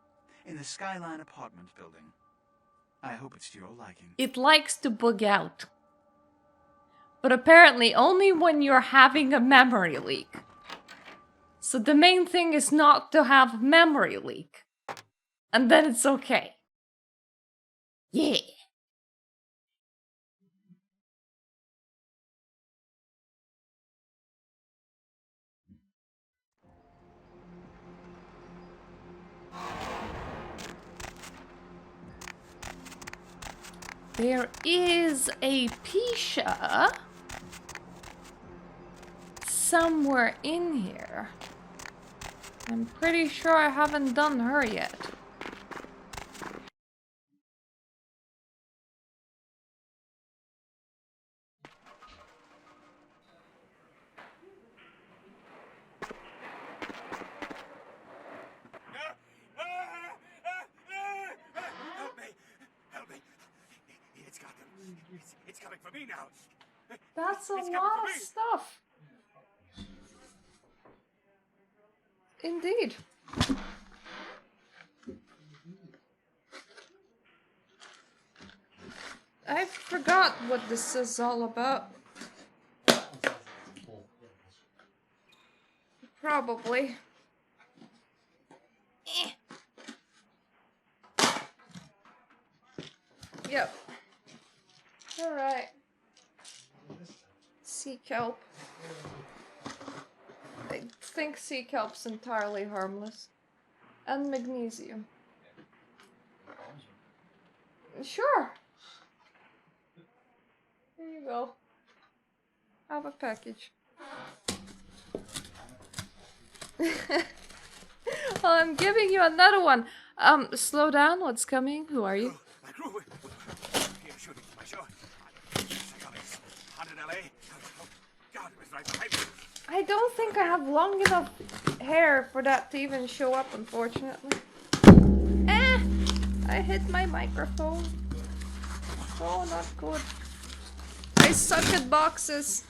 in the Skyline apartment building. I hope it's to your liking. It likes to bug out. But apparently only when you're having a memory leak. So the main thing is not to have memory leak. And then it's okay. Yeah. There is a Pisha somewhere in here. I'm pretty sure I haven't done her yet. It's coming for me now. That's a lot of stuff. Indeed. I forgot what this is all about. Probably. Yep. Alright. Sea kelp. I think sea kelp's entirely harmless. And magnesium. Sure. Here you go. Have a package. Well, I'm giving you another one. Slow down. What's coming? Who are you? My crew. Here shooting my show. Haunted LA. Oh, God, it was right behind me. I don't think I have long enough hair for that to even show up, unfortunately. I hit my microphone. Oh, not good. I suck at boxes.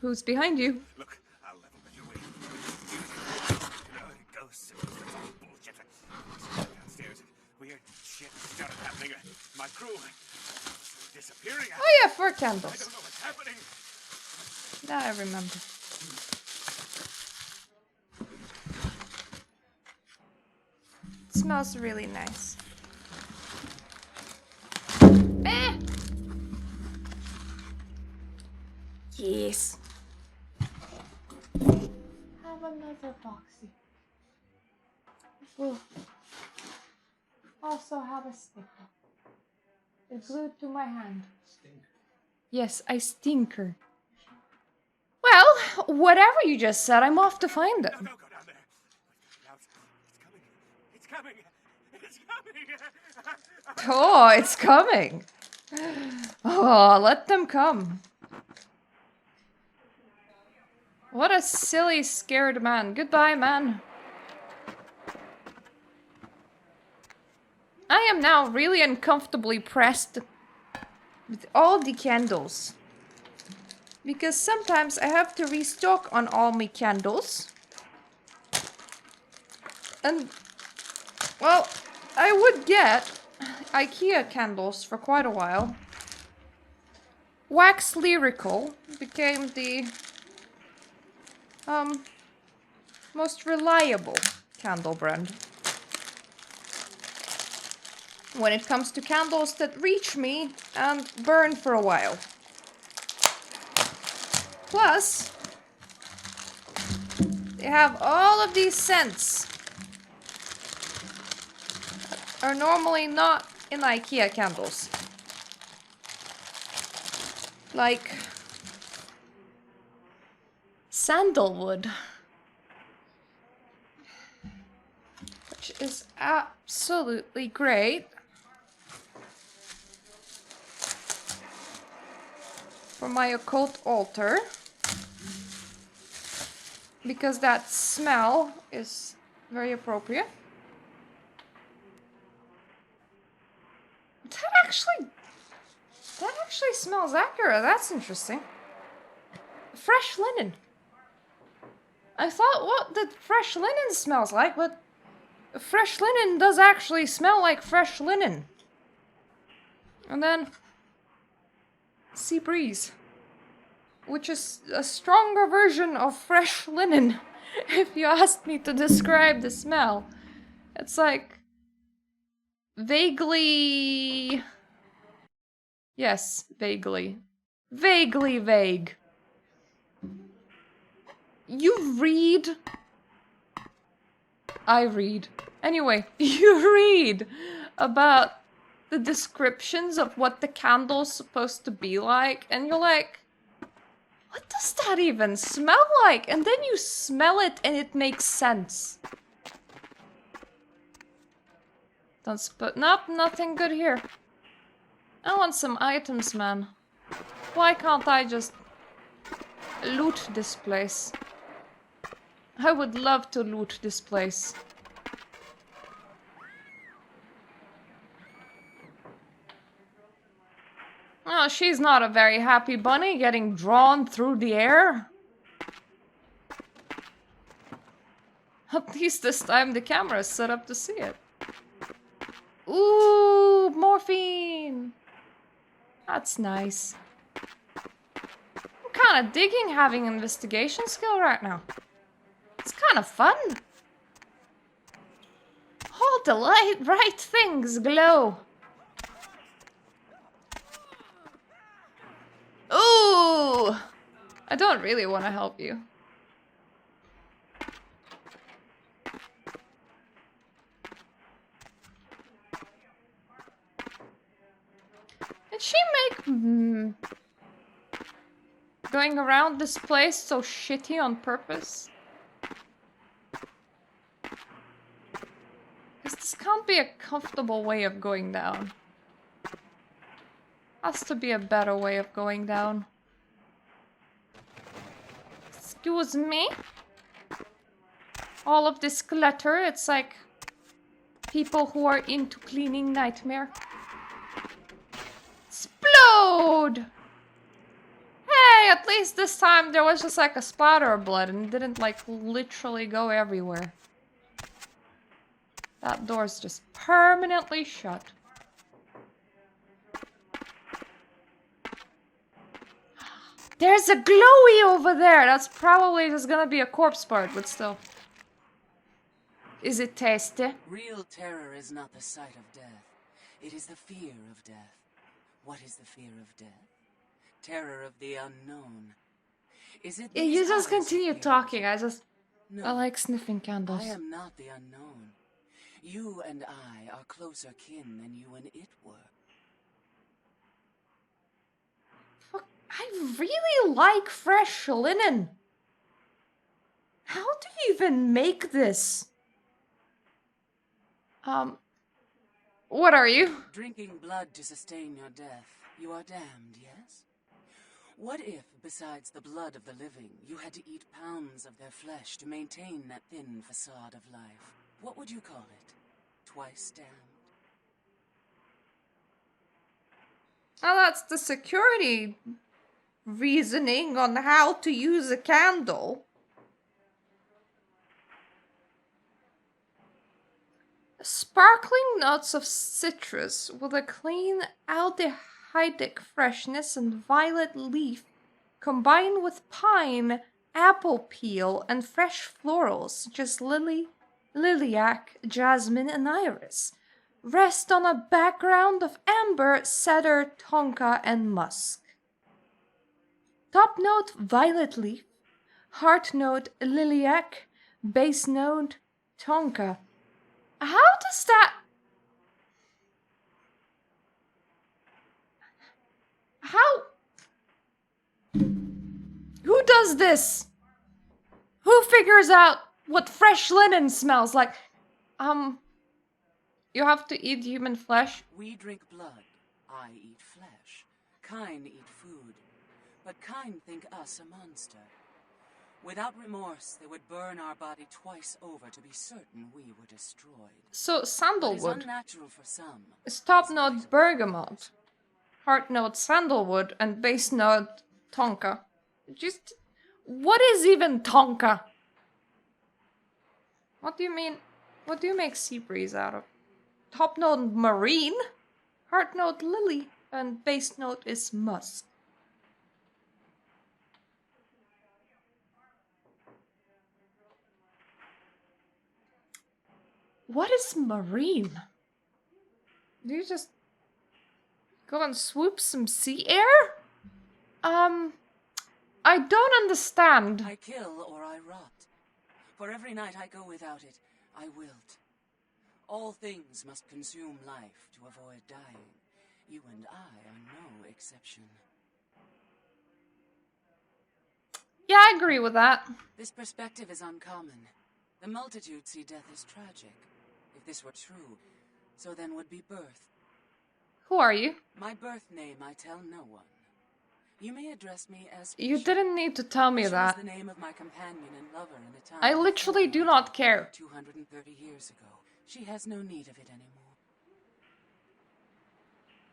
Who's behind you? Look, I'll level with your way. Ghosts. Bullshit. Downstairs. Weird shit started happening. My crew disappearing. Oh yeah, fur candles. I don't know what's happening. Now I remember. It smells really nice. Yes. Have another boxy. We'll also have a sticker. It's glued to my hand. Yes, I stinker. Well, whatever you just said, I'm off to find it. No, go down there. It's coming. It's coming. Oh, it's coming. Oh, let them come. What a silly, scared man. Goodbye, man. I am now really uncomfortably pressed with all the candles. Because sometimes I have to restock on all my candles. And, well, I would get IKEA candles for quite a while. Wax Lyrical became the most reliable candle brand when it comes to candles that reach me and burn for a while. Plus, they have all of these scents that are normally not in IKEA candles. Like sandalwood, which is absolutely great for my occult altar, because that smell is very appropriate. That actually smells accurate. That's interesting. Fresh linen. I thought what the fresh linen smells like, but fresh linen does actually smell like fresh linen. And then sea breeze, which is a stronger version of fresh linen, if you asked me to describe the smell. It's like vaguely... Yes, vaguely. Vaguely vague. You read. I read. Anyway, you read about the descriptions of what the candle's supposed to be like, and you're like, what does that even smell like? And then you smell it and it makes sense. Nope, nothing good here. I want some items, man. Why can't I just loot this place? I would love to loot this place. Oh, she's not a very happy bunny getting drawn through the air. At least this time the camera is set up to see it. Ooh, morphine! That's nice. I'm kind of digging having investigation skill right now. It's kind of fun. All the right things glow. Ooh! I don't really want to help you. Did she make going around this place so shitty on purpose? Because this can't be a comfortable way of going down. Has to be a better way of going down. Excuse me? All of this clutter, it's like people who are into cleaning Nightmare. Explode! Hey, at least this time there was just like a splatter of blood and it didn't like literally go everywhere. That door's just permanently shut. There's a glowy over there! That's probably just gonna be a corpse part, but still. Is it tasty? Real terror is not the sight of death. It is the fear of death. What is the fear of death? Terror of the unknown. Is it? You just continue talking. I No, like sniffing candles. I am not the unknown. You and I are closer kin than you and it were. I really like fresh linen. How do you even make this? What are you? Drinking blood to sustain your death. You are damned, yes? What if, besides the blood of the living, you had to eat pounds of their flesh to maintain that thin facade of life? What would you call it? Twice damned? Now that's the security reasoning on how to use a candle. Sparkling notes of citrus with a clean aldehydic freshness and violet leaf combined with pine, apple peel, and fresh florals such as lily, lilac, jasmine, and iris rest on a background of amber, cedar, tonka, and musk. Top note violet leaf, heart note lilac, base note tonka. How does that... How... Who does this? Who figures out what fresh linen smells like? You have to eat human flesh? We drink blood, I eat flesh. Kine eat food, but Kine think us a monster. Without remorse, they would burn our body twice over to be certain we were destroyed. So sandalwood. What is unnatural for some is top note bergamot, heart note sandalwood, and base note tonka. Just what is even tonka? What do you mean? What do you make sea breeze out of? Top note marine, heart note lily, and base note is musk. What is marine? Do you just go and swoop some sea air? I don't understand. I kill or I rot. For every night I go without it, I wilt. All things must consume life to avoid dying. You and I are no exception. Yeah, I agree with that. This perspective is uncommon. The multitude see death as tragic. If this were true, so then would be birth. Who are you? My birth name I tell no one. You may address me as You didn't need to tell me that. the name of my companion and lover in a time I literally do not care. 230 years ago. She has no need of it anymore.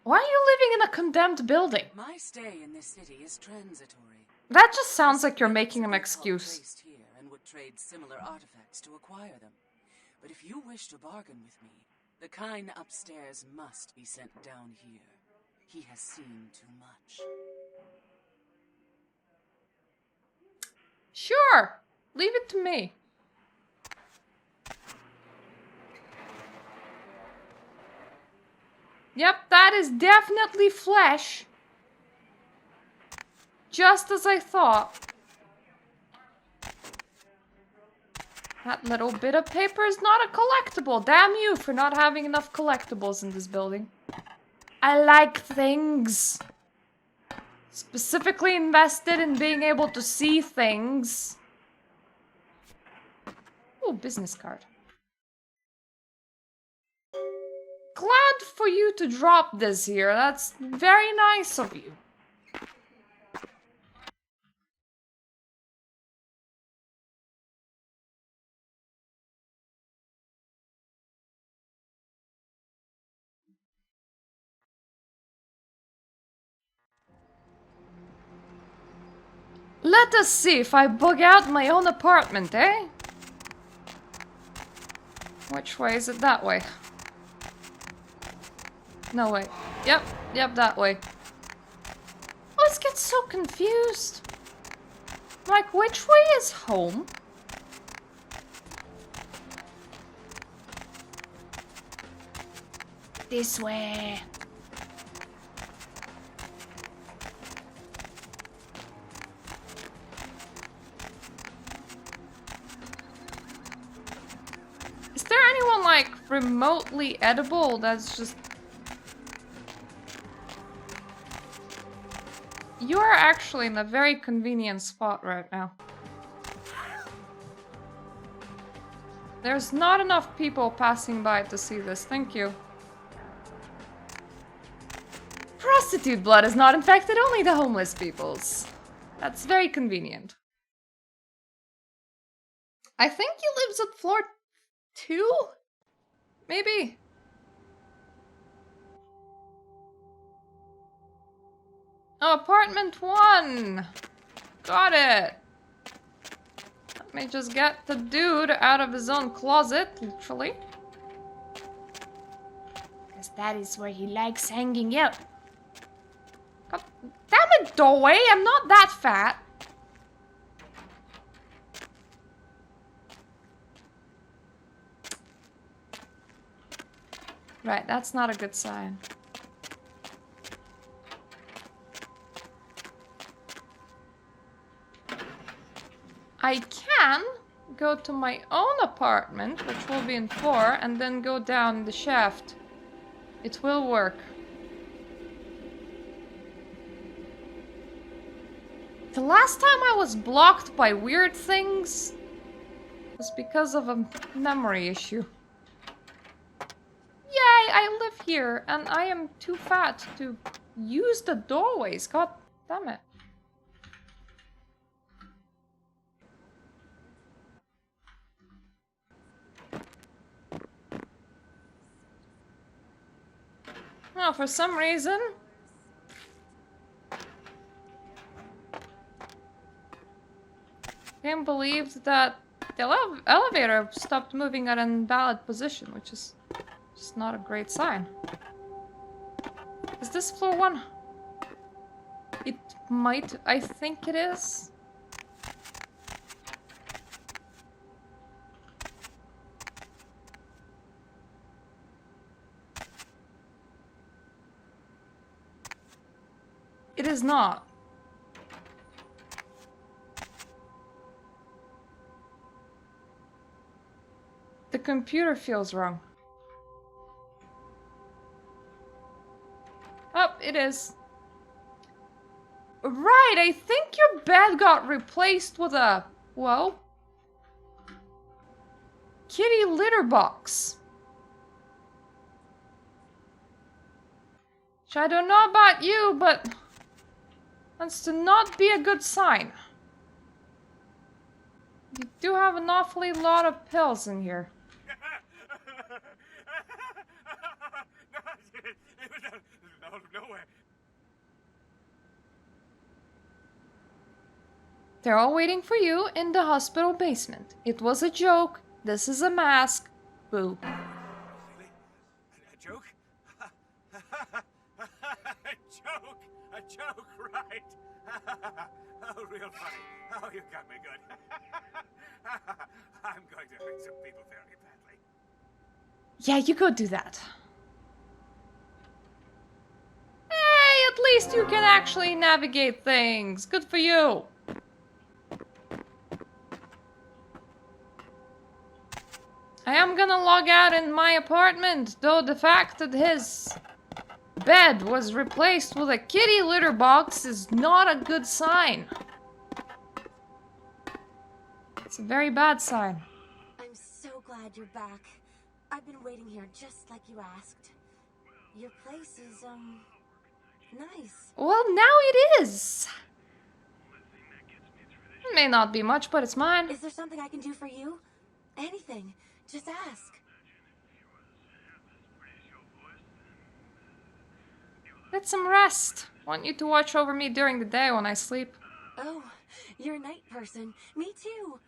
Why are you living in a condemned building? My stay in this city is transitory. That just sounds like you're making an excuse. Placed here and would trade similar artifacts to acquire them. But if you wish to bargain with me, the kind upstairs must be sent down here. He has seen too much. Sure, leave it to me. Yep, that is definitely flesh. Just as I thought. That little bit of paper is not a collectible. Damn you for not having enough collectibles in this building. I like things. Specifically invested in being able to see things. Ooh, business card. Glad for you to drop this here. That's very nice of you. Let us see if I bug out my own apartment, eh? Which way is it? That way. No, wait. Yep, that way. I always get so confused. Like, which way is home? This way. Is there anyone, like, remotely edible that's just... You are actually in a very convenient spot right now. There's not enough people passing by to see this, thank you. Prostitute blood has not infected only the homeless peoples. That's very convenient. I think he lives at floor 2? Maybe. Oh, apartment 1! Got it! Let me just get the dude out of his own closet, literally. Because that is where he likes hanging out. God damn it, doorway! I'm not that fat! Right, that's not a good sign. I can go to my own apartment, which will be in 4, and then go down the shaft. It will work. The last time I was blocked by weird things was because of a memory issue. Yay, I live here, and I am too fat to use the doorways. God damn it. Well, for some reason... Can't believe that the elevator stopped moving at an invalid position, which is just not a great sign. Is this floor 1? It might... I think it is. It is not. The computer feels wrong. Oh, it is. Right, I think your bed got replaced with a... Whoa. Kitty litter box. Which I don't know about you, but... That's to not be a good sign. You do have an awfully lot of pills in here. Nowhere. They're all waiting for you in the hospital basement. It was a joke. This is a mask. Boo. Really? A joke? A joke, right? Oh, real funny. Oh, you got me good. I'm going to hurt some people very badly. Yeah, you go do that. Hey, at least you can actually navigate things. Good for you. I am gonna log out in my apartment, though the fact that his bed was replaced with a kitty litter box is not a good sign. It's a very bad sign. I'm so glad you're back. I've been waiting here just like you asked. Your place is, nice. Well, now it is. It may not be much, but it's mine. Is there something I can do for you? Anything. Just ask. Get some rest. Want you to watch over me during the day when I sleep. Oh, you're a night person. Me too.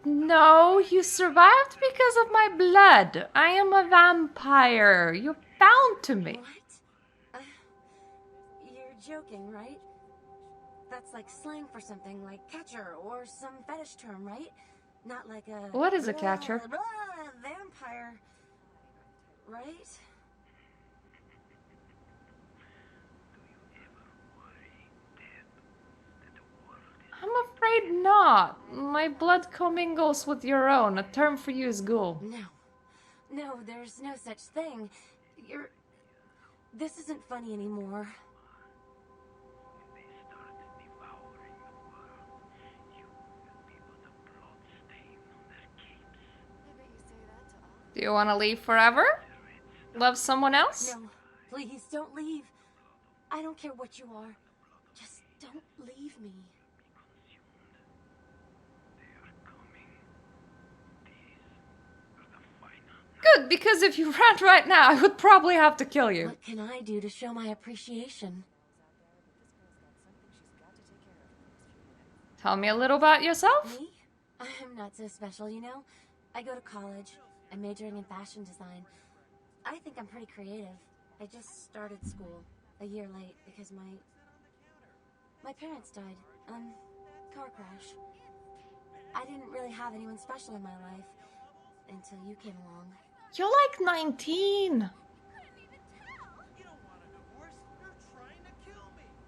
No, you survived because of my blood. I am a vampire. You're bound to me. What? You're joking, right? That's like slang for something like catcher or some fetish term, right? Not like a... What is a catcher? Vampire, right? I'm afraid not. My blood commingles with your own. A term for you is ghoul. No, there's no such thing. This isn't funny anymore. Do you want to leave forever? Love someone else? No, please don't leave. I don't care what you are. Just don't leave me. good, because if you ran right now, I would probably have to kill you. What can I do to show my appreciation? Tell me a little about yourself. Me? I'm not so special, you know? I go to college. I'm majoring in fashion design. I think I'm pretty creative. I just started school a year late because my parents died. Car crash. I didn't really have anyone special in my life until you came along. You're like 19.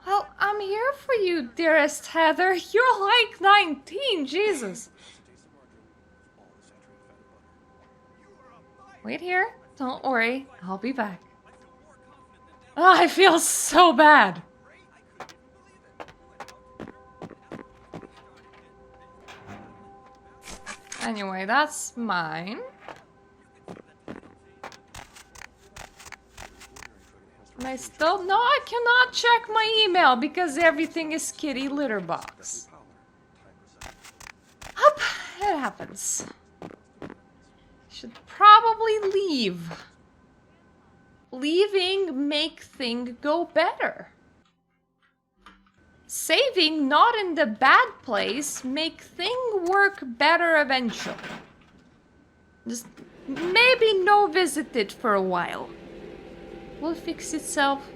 Well, I'm here for you, dearest Heather. You're like 19, Jesus. Wait here. Don't worry. I'll be back. Oh, I feel so bad. Anyway, that's mine. And I still... No, I cannot check my email because everything is kitty litter box. Up, it happens. Should probably leave. Leaving make thing go better. Saving not in the bad place make thing work better eventually. Just maybe no visit it for a while. Will fix itself.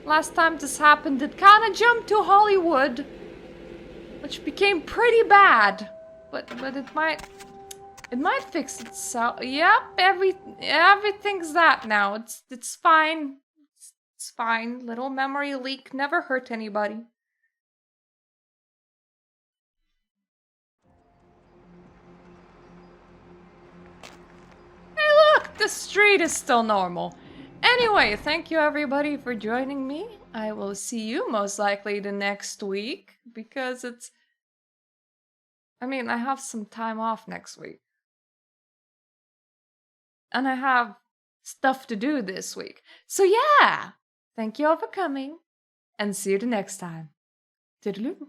Last time this happened, it kinda jumped to Hollywood, which became pretty bad. But it might fix itself. Yep, everything's that now. It's fine. It's fine. Little memory leak never hurt anybody. Hey, look, the street is still normal. Anyway, thank you everybody for joining me. I will see you most likely the next week because it's... I mean, I have some time off next week. And I have stuff to do this week. So yeah, thank you all for coming and see you the next time. Toodaloo.